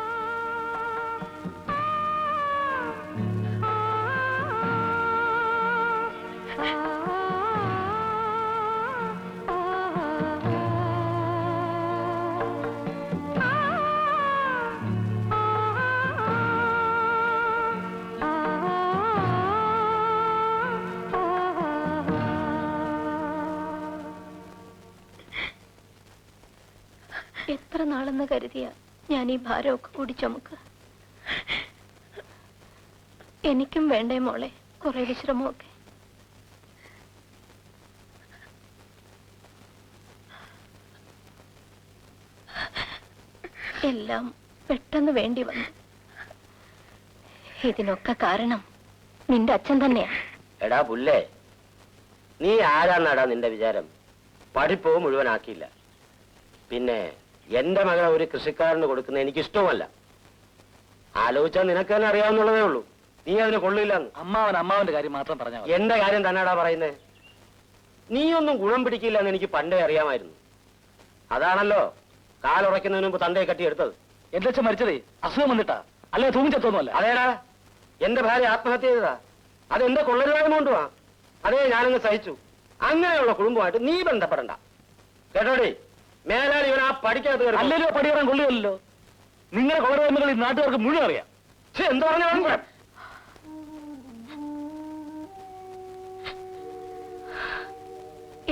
എത്ര നാളെന്ന് കരുതിയ ഞാൻ ഈ ഭാരമൊക്കെ കൂടി ചുമക്കുക. എനിക്കും വേണ്ടേ മോളെ കുറെ വിശ്രമമൊക്കെ. എല്ലാം പെട്ടെന്ന് വേണ്ടി വന്നു. ഇതിനൊക്കെ കാരണം നിന്റെ അച്ഛൻ തന്നെയാ.
എടാ പുല്ലേ, നീ ആരാന്നാടാ നിന്റെ വിചാരം? പഠിപ്പോ മുഴുവനാക്കിയില്ല. പിന്നെ എന്റെ മകളെ ഒരു കൃഷിക്കാരന് കൊടുക്കുന്ന എനിക്കിഷ്ടവുമല്ല. ആലോചിച്ചാൽ നിനക്ക് തന്നെ അറിയാവുന്നുള്ളതേ ഉള്ളൂ. നീ അതിന് കൊള്ളില്ലെന്ന്.
അമ്മാവന്റെ കാര്യം മാത്രം പറഞ്ഞാൽ മതി.
എന്റെ കാര്യം തന്നെടാ പറയുന്നേ. നീയൊന്നും ഗുണം പിടിക്കില്ല എന്ന് എനിക്ക് പണ്ടേ അറിയാമായിരുന്നു. അതാണല്ലോ കാലുറയ്ക്കുന്നതിന് മുമ്പ് തന്തയെ കെട്ടിയെടുത്തത്.
എന്റെ അച്ഛൻ മരിച്ചതേ അസുഖം വന്നിട്ടാ, അല്ലെ തൂങ്ങിച്ചത്തൊന്നുമല്ല.
അതേടാ, എന്റെ ഭാര്യ ആത്മഹത്യ ചെയ്തതാ. അതെന്റെ കൊള്ളരുവായ്മ കൊണ്ടുവാ. അതേ ഞാനങ്ങ് സഹിച്ചു. അങ്ങനെയുള്ള കുടുംബമായിട്ട് നീ ബന്ധപ്പെടണ്ട കേട്ടോടി. മേലാളി ഇവൻ ആ പഠിക്കാത്ത
അല്ലല്ലോ പടി കയറാൻ കൊള്ളുകയല്ലോ. നിങ്ങളുടെ കൊള്ളരുവായ്മകൾ ഈ നാട്ടുകാർക്ക് മുഴുവൻ അറിയാം.
എന്ത് പറഞ്ഞു?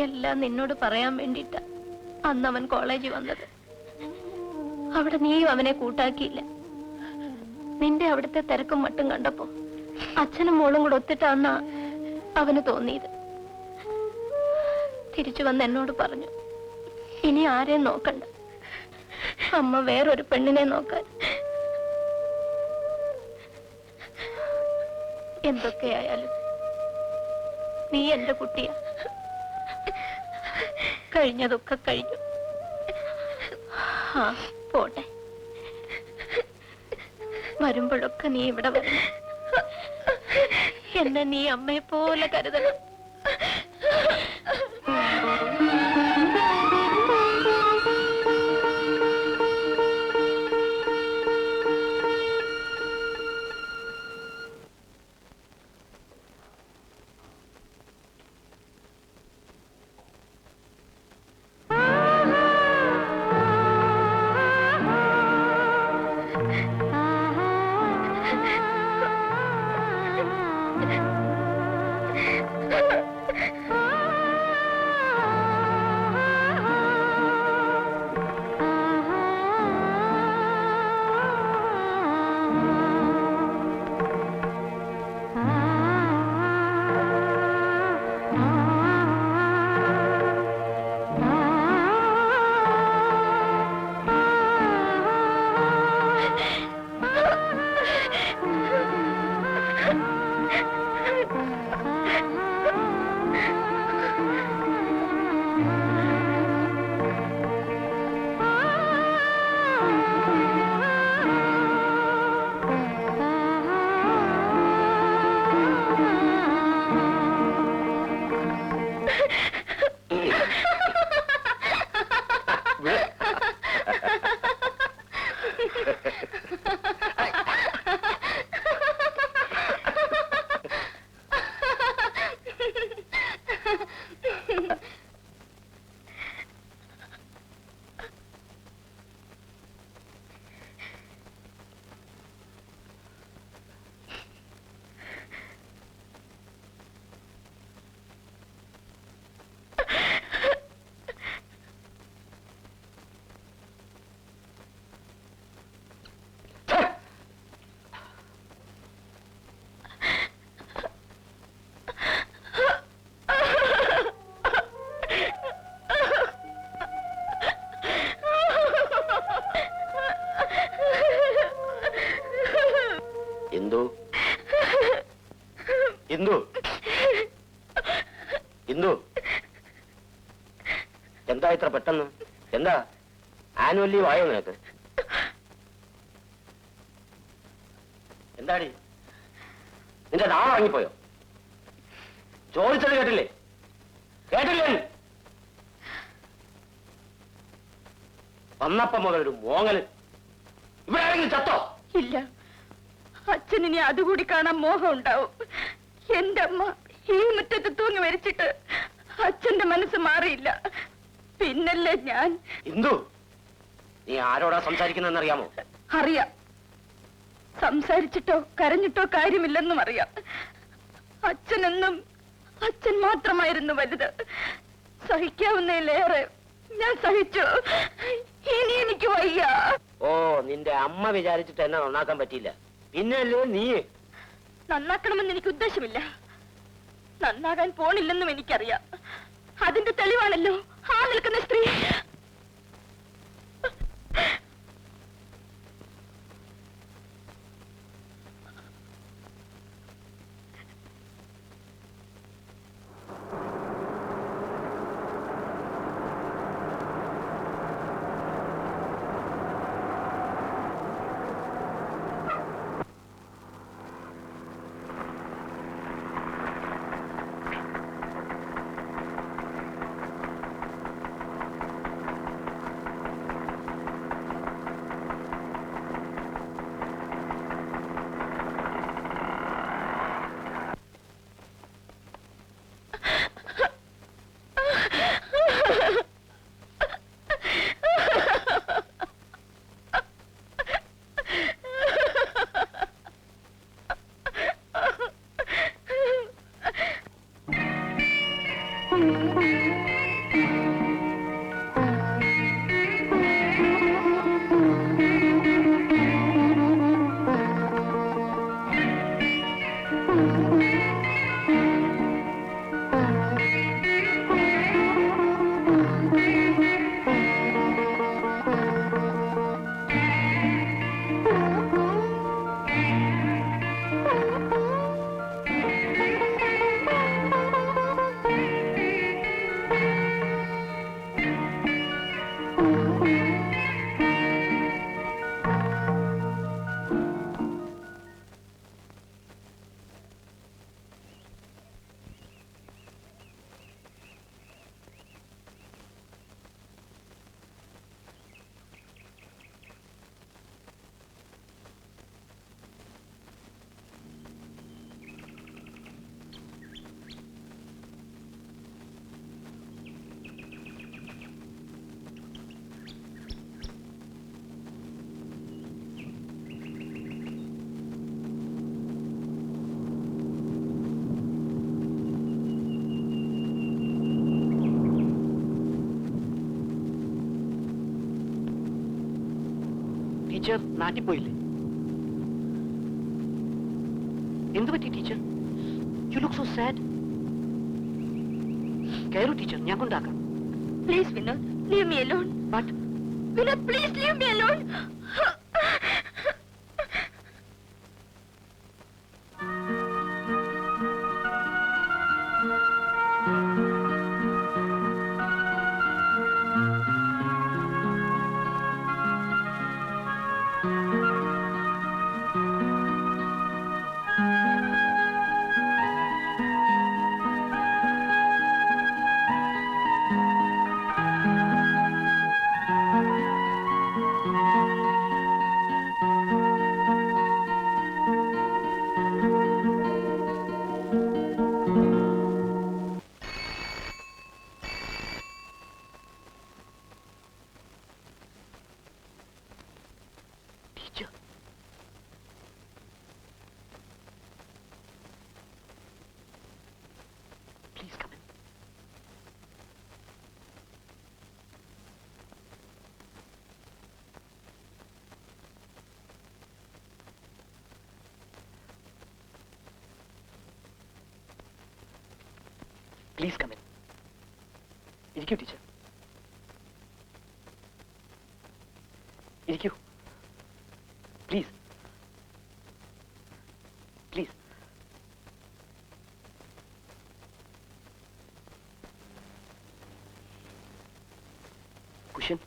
എല്ലാം നിന്നോട് പറയാൻ വേണ്ടിട്ടാ അന്ന് അവൻ കോളേജിൽ വന്നത്. അവിടെ നീയും അവനെ കൂട്ടാക്കിയില്ല. നിന്റെ അവിടുത്തെ തിരക്കും മട്ടും കണ്ടപ്പോ അച്ഛനും മോളും കൂടെ ഒത്തിട്ടാന്നാ അവന് തോന്നിയത്. തിരിച്ചു വന്ന് എന്നോട് പറഞ്ഞു, ഇനി ആരെയും നോക്കണ്ട, അമ്മ വേറൊരു പെണ്ണിനെ നോക്കാൻ. എന്തൊക്കെയായാലും നീ എന്റെ കുട്ടിയാ. കഴിഞ്ഞതൊക്കെ കഴിഞ്ഞു. ആ പോട്ടെ, വരുമ്പോഴൊക്കെ നീ ഇവിടെ വരണം. എന്നെ നീ അമ്മയെ പോലെ കരുതണം.
ഇന്ദു, ഇന്ദു, എന്താ ഇത്ര പെട്ടെന്ന്? എന്താ ആനുവൽ ലീവ് ആയോ നിനക്ക്? എന്താടി നിന്റെ നാളെ വാങ്ങിപ്പോയോ? ചോദിച്ചത് കേട്ടില്ലേ? കേട്ടില്ലേ? വന്നപ്പം മുതലൊരു മോങ്ങല്. ഇവിടെ ആരെങ്കിലും ചത്തോ?
ഇല്ല, അച്ഛനിനി അതുകൂടി കാണാൻ മോഹം ഉണ്ടാവും. എന്റെ അമ്മ ഈ മുറ്റത്ത് തൂങ്ങി മരിച്ചിട്ട് അച്ഛന്റെ മനസ്സ് മാറിയില്ല. പിന്നല്ലേ ഞാൻ.
ഇന്ദു, നീ ആരോടാ സംസാരിക്കുന്നറിയാമോ?
അറിയാം. സംസാരിച്ചിട്ടോ കരഞ്ഞിട്ടോ കാര്യമില്ലെന്നും അറിയാം. അച്ഛനെന്നും അച്ഛൻ മാത്രമായിരുന്നു വലുത്. സഹിക്കാവുന്നതിലേറെ ഞാൻ സഹിച്ചു. ഇനി എനിക്ക് വയ്യ.
ഓ, നിന്റെ അമ്മ വിചാരിച്ചിട്ട് എന്നെ നന്നാക്കാൻ പറ്റിയില്ല. പിന്നല്ലേ നീ?
നന്നാക്കണമെന്ന് എനിക്ക് ഉദ്ദേശമില്ല. നന്നാകാൻ പോണില്ലെന്നും എനിക്കറിയാം. അതിന്റെ തെളിവാണല്ലോ ആ നിൽക്കുന്ന സ്ത്രീ.
ടീച്ചർ നാട്ടിൽ പോയില്ലേ? എന്ത് പറ്റി teacher? You look so sad. കയറൂ ടീച്ചർ, ഞാൻ കൊണ്ടാക്കാം.
Please Vinod, leave me alone.
But
Vinod, please leave me alone.
Please come in. Please come in. ഇരിക്കൂ ടീച്ചർ. ഇരിക്കൂ. Please. Please. Cushion.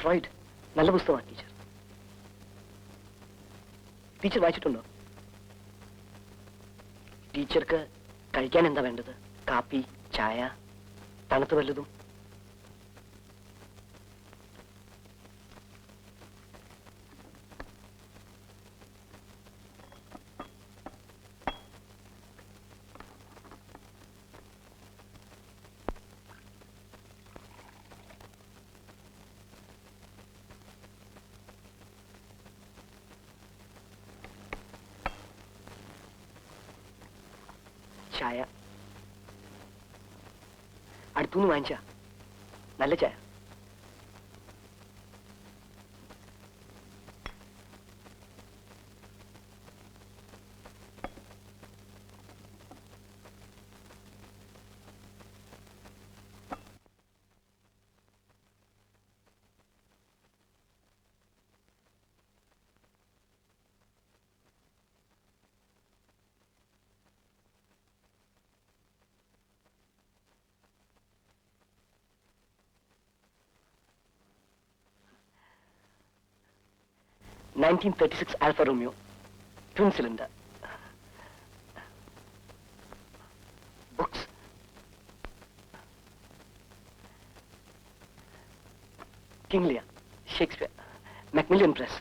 ഫ്രോയിഡ് നല്ല പുസ്തകമാണ് ടീച്ചർ. ടീച്ചർ വായിച്ചിട്ടുണ്ടോ? ടീച്ചർക്ക് കഴിക്കാൻ എന്താ വേണ്ടത്? കാപ്പി, ചായ, തണുത്ത് വല്ലതും? ചായ അടുത്തുനിന്ന് വാങ്ങിച്ച നല്ല ചായ. (1936) Alfa Romeo, twin cylinder. Books. King Lear, Shakespeare, Macmillan Press.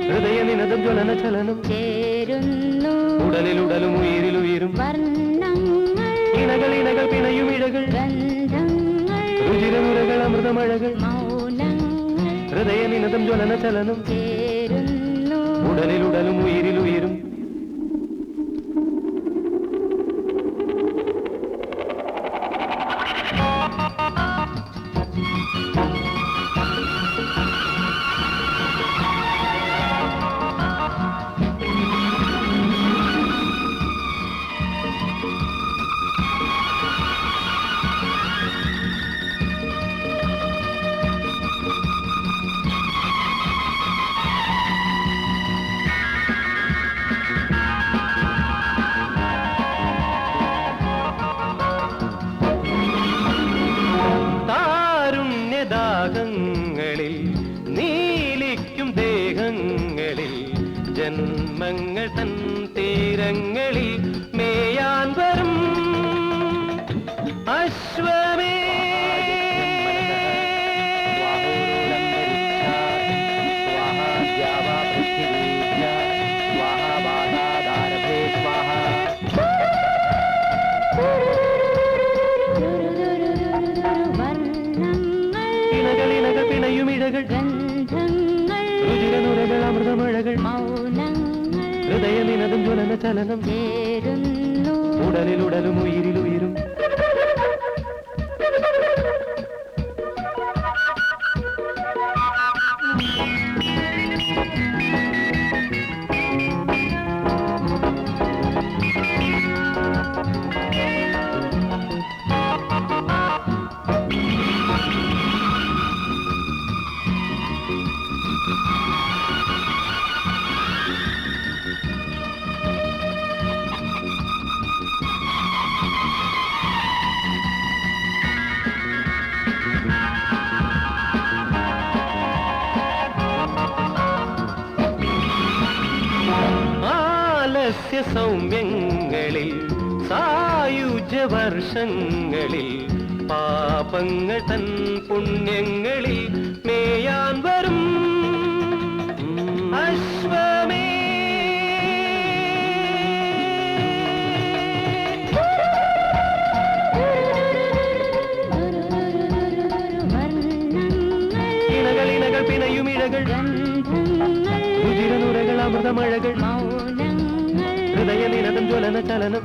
ഹൃദയനിനദം ജ്വലന ചലനം ചേരുന്നു ഉടലിലുടലും ഉയിരിലുയരും വർണ്ണങ്ങൾ ഇണകൾ ഇണകൾ പിണയും ഇഴകൾ ഗന്ധങ്ങൾ രുചിരമുരകൾ അമൃതമഴകൾ മൗനങ്ങൾ ഹൃദയനിനദം ജ്വലന ചലനം ചേരുന്നു ഉടലിലുടലും ഉയിരിലുയരും ജന്മങ്ങൾ തൻ തീരങ്ങളിൽ മേയാൻ വരും അശ്വമേ ഇണകൾ പിണയുമിഴകൾ രുചിരനുരകൾ അമൃതമഴകൾ ഹൃദയനിനതും ജ്വലന ചലനം ഉടലിലുടലും ഉയിരിലുയരും സൗമ്യങ്ങളിൽ സായുജവർഷങ്ങളിൽ പാപങ്ങൾ തൻ പുണ്യങ്ങളിൽ മേയാൻ വരും അശ്വമേ ഇണകൾ പിണയുമിഴകൾ രുചിരനുരകൾ അമൃതമഴകൾ ഹൃദയനിനതും ജ്വലന ചലനം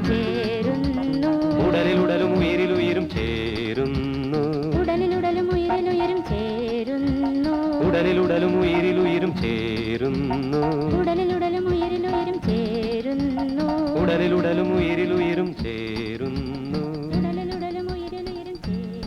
ഉടലിലുടലും ഉയിരിലുയരും ചേരുന്നു
ഉടലിലുടലും ഉയരിലുയരും ചേരുന്നു
ഉടലിലുടലും ഉയിരിലുയരും ചേരുന്നു
ഉടലിലുടലും ഉയരിലുയരും ചേരുന്നു
ഉടലിലുടലും ഉയിരിലുയരും ചേരുന്നു
ഉടലിലുടലും ഉയരിലുയരും ചേരുന്നു.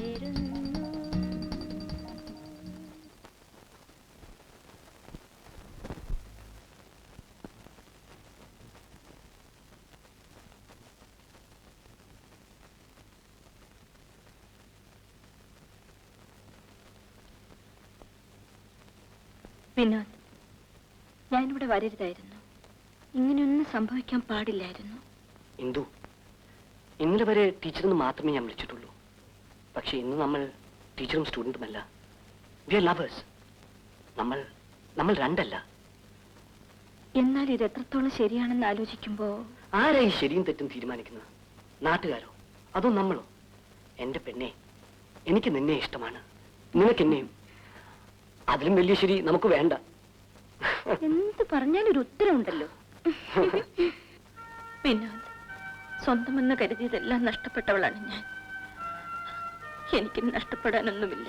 വിനോദ്, ഞാനിവിടെ വരരുതായിരുന്നു. ഇങ്ങനെയൊന്നും സംഭവിക്കാൻ പാടില്ലായിരുന്നു.
ഇന്ദു, ഇന്നലെ വരെ ടീച്ചറെന്ന് മാത്രമേ ഞാൻ വിളിച്ചിട്ടുള്ളൂ. പക്ഷെ ഇന്ന് നമ്മൾ ടീച്ചറും സ്റ്റുഡൻറ്റുമല്ല. V R lovers. നമ്മൾ രണ്ടല്ല.
എന്നാൽ ഇത് എത്രത്തോളം ശരിയാണെന്ന് ആലോചിക്കുമ്പോ
ആരായി ശരിയും തെറ്റും തീരുമാനിക്കുന്നത്? നാട്ടുകാരോ അതോ നമ്മളോ? എന്റെ പെണ്ണെ, എനിക്ക് നിന്നെ ഇഷ്ടമാണ്, നിനക്കെന്നെയും. അതിലും വലിയ ശരി നമുക്ക് വേണ്ട.
എന്ത് പറഞ്ഞാലൊരു ഉത്തരവുണ്ടല്ലോ. വിനോദ്, സ്വന്തമെന്ന് കരുതിയതെല്ലാം നഷ്ടപ്പെട്ടവളാണ് ഞാൻ. എനിക്ക് നഷ്ടപ്പെടാനൊന്നുമില്ല.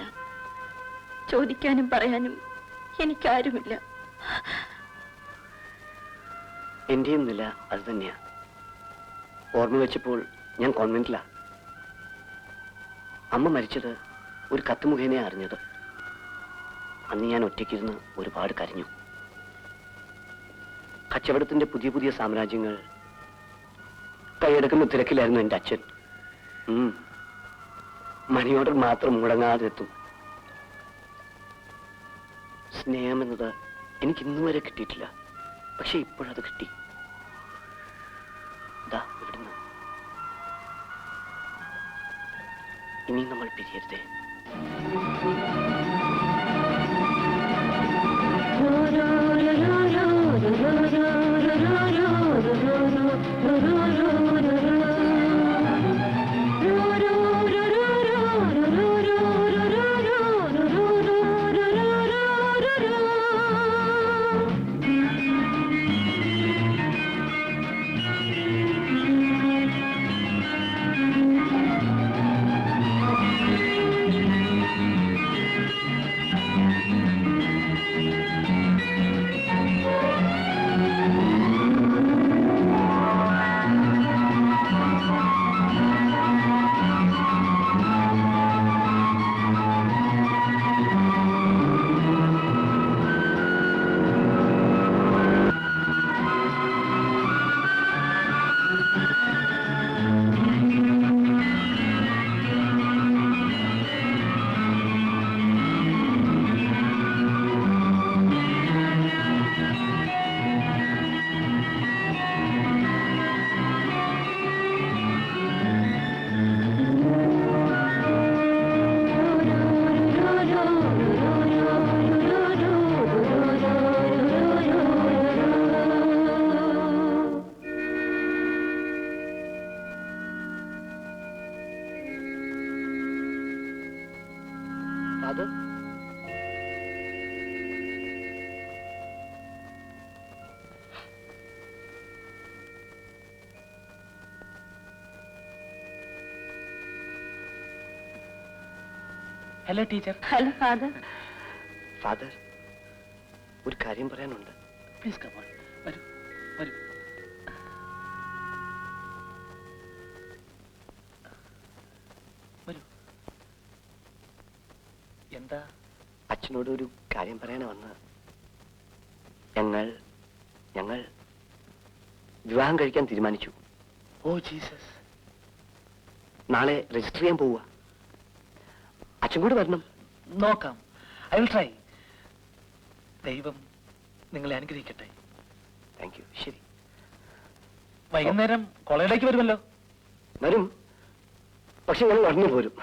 ചോദിക്കാനും പറയാനും എനിക്കാരുമില്ല.
എന്റെയും നില അത് തന്നെയാ. ഓർമ്മ വെച്ചപ്പോൾ ഞാൻ കോൺവെന്റിലാ. അമ്മ മരിച്ചത് ഒരു കത്ത് മുഖേന അറിഞ്ഞത്. അന്ന് ഞാൻ ഒറ്റയ്ക്കിരുന്ന് ഒരുപാട് കരഞ്ഞു. കച്ചവടത്തിന്റെ പുതിയ പുതിയ സാമ്രാജ്യങ്ങൾ കൈയെടുക്കുന്ന തിരക്കിലായിരുന്നു എൻ്റെ അച്ഛൻ. മണി ഓർഡർ മാത്രം മുടങ്ങാതെ എത്തും. സ്നേഹമെന്നത് എനിക്ക് ഇന്നു വരെ കിട്ടിയിട്ടില്ല. പക്ഷെ ഇപ്പോഴത് കിട്ടി. ദാ ഇവിടുന്ന്. ഇനി നമ്മൾ പിരിയരുതേ. Father?
Hello teacher.
Hello father.
Father, ഒരു കാര്യം പറയാനുണ്ട്.
Please come on. വരൂ വരൂ. വരൂ. എന്താ?
അച്ഛനോട് ഒരു കാര്യം പറയാനാ വന്നത്. ഞങ്ങൾ വിവാഹം കഴിക്കാൻ തീരുമാനിച്ചു.
Oh Jesus.
നാളെ രജിസ്റ്റർ ചെയ്യാൻ പോവുക. അച്ഛൻ കൂടെ വരണം.
നോക്കാം. I will try. ദൈവം നിങ്ങളെ അനുഗ്രഹിക്കട്ടെ.
Thank you. ശരി,
വൈകുന്നേരം കോളേജിലേക്ക് വരുമല്ലോ.
വരും. പക്ഷെ ഞങ്ങൾ ഉടനെ പോരും.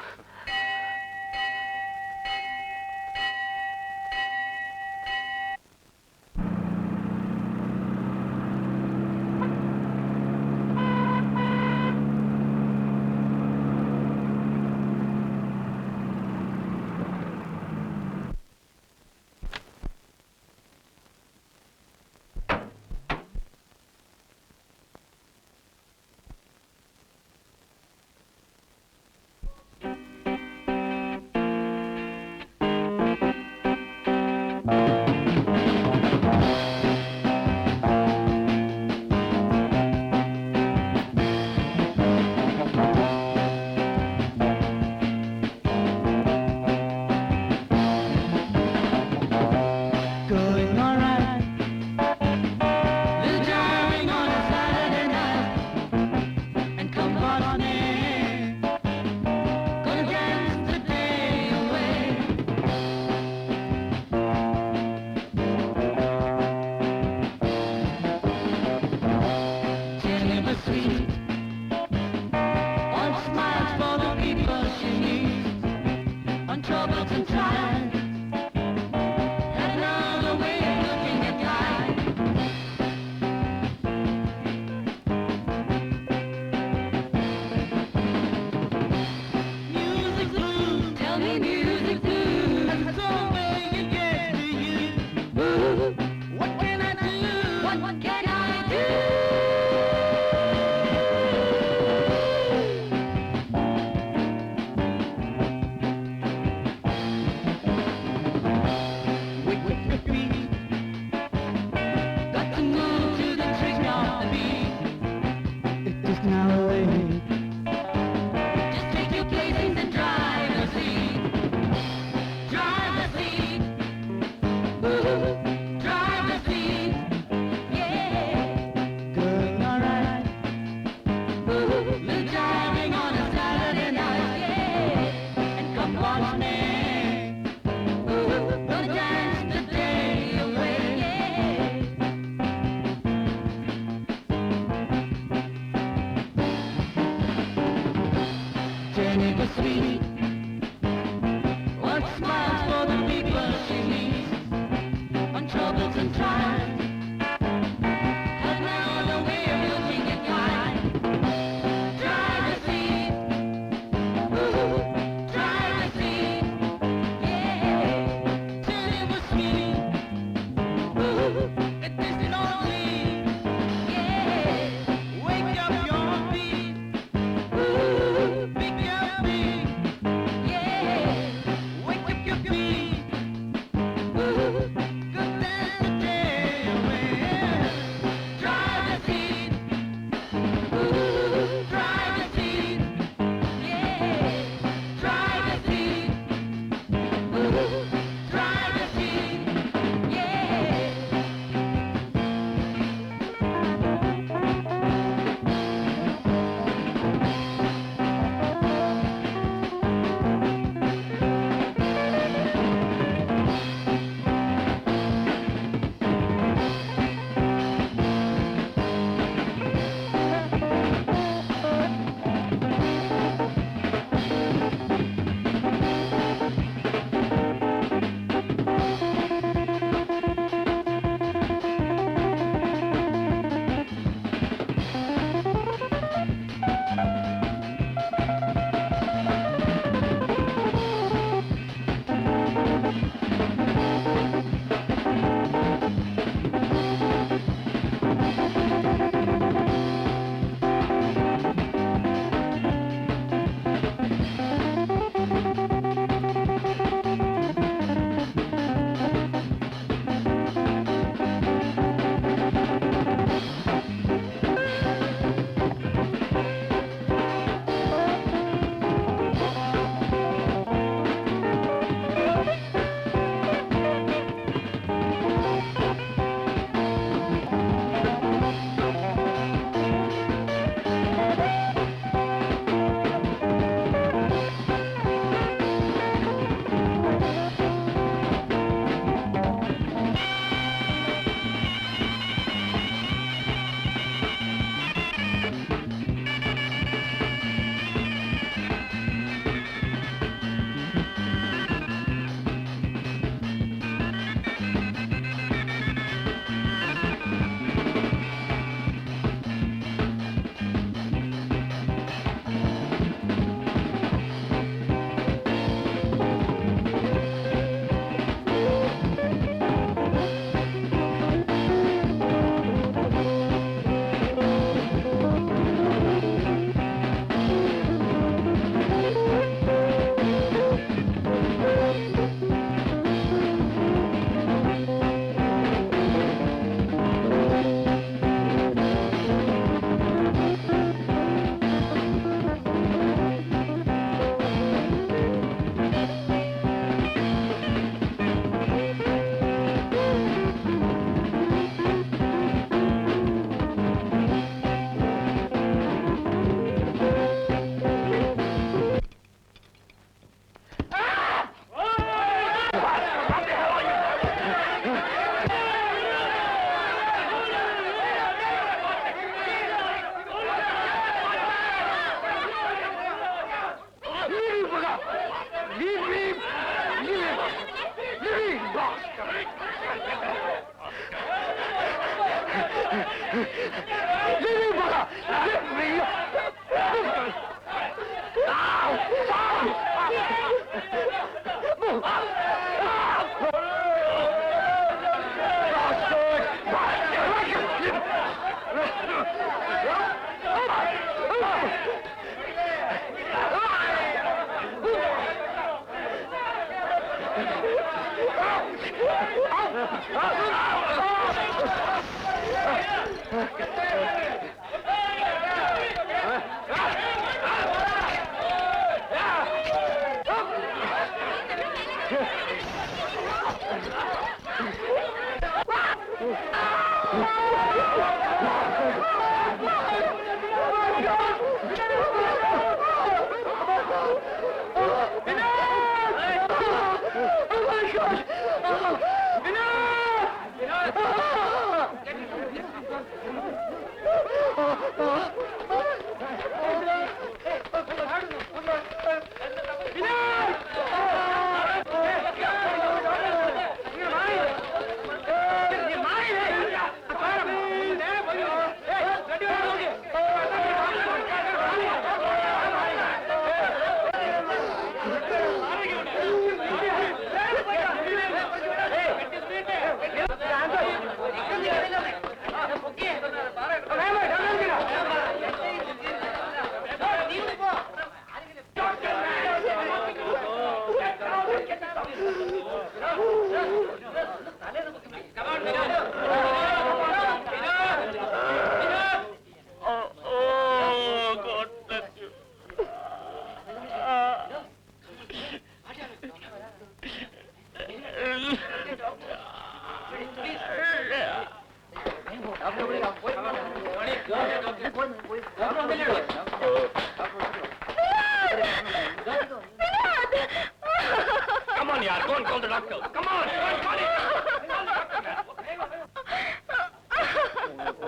Come on, yaar, go and call the doctor. Come on, go and call it.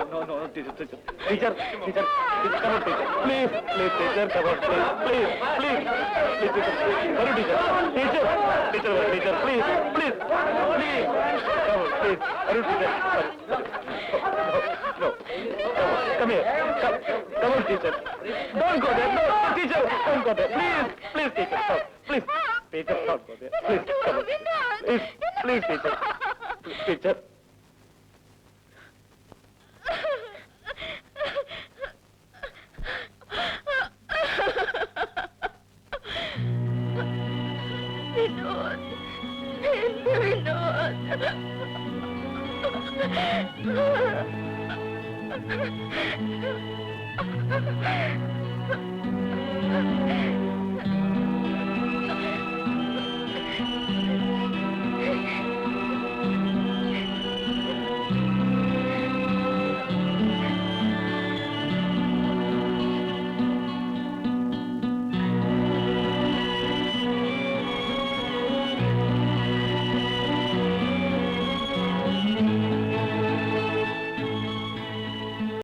No, teacher, come on, teacher. Please, teacher, come on, please, teacher. Hurry, teacher, please. Come on, please, hurry, teacher. No, come here, come on, teacher. Don't go there, no, teacher, don't go there. Please, teacher, stop, please. Teacher, don't go there. Please, come on. Please, teacher.
Vinod, എന്റെ വിനോദ്.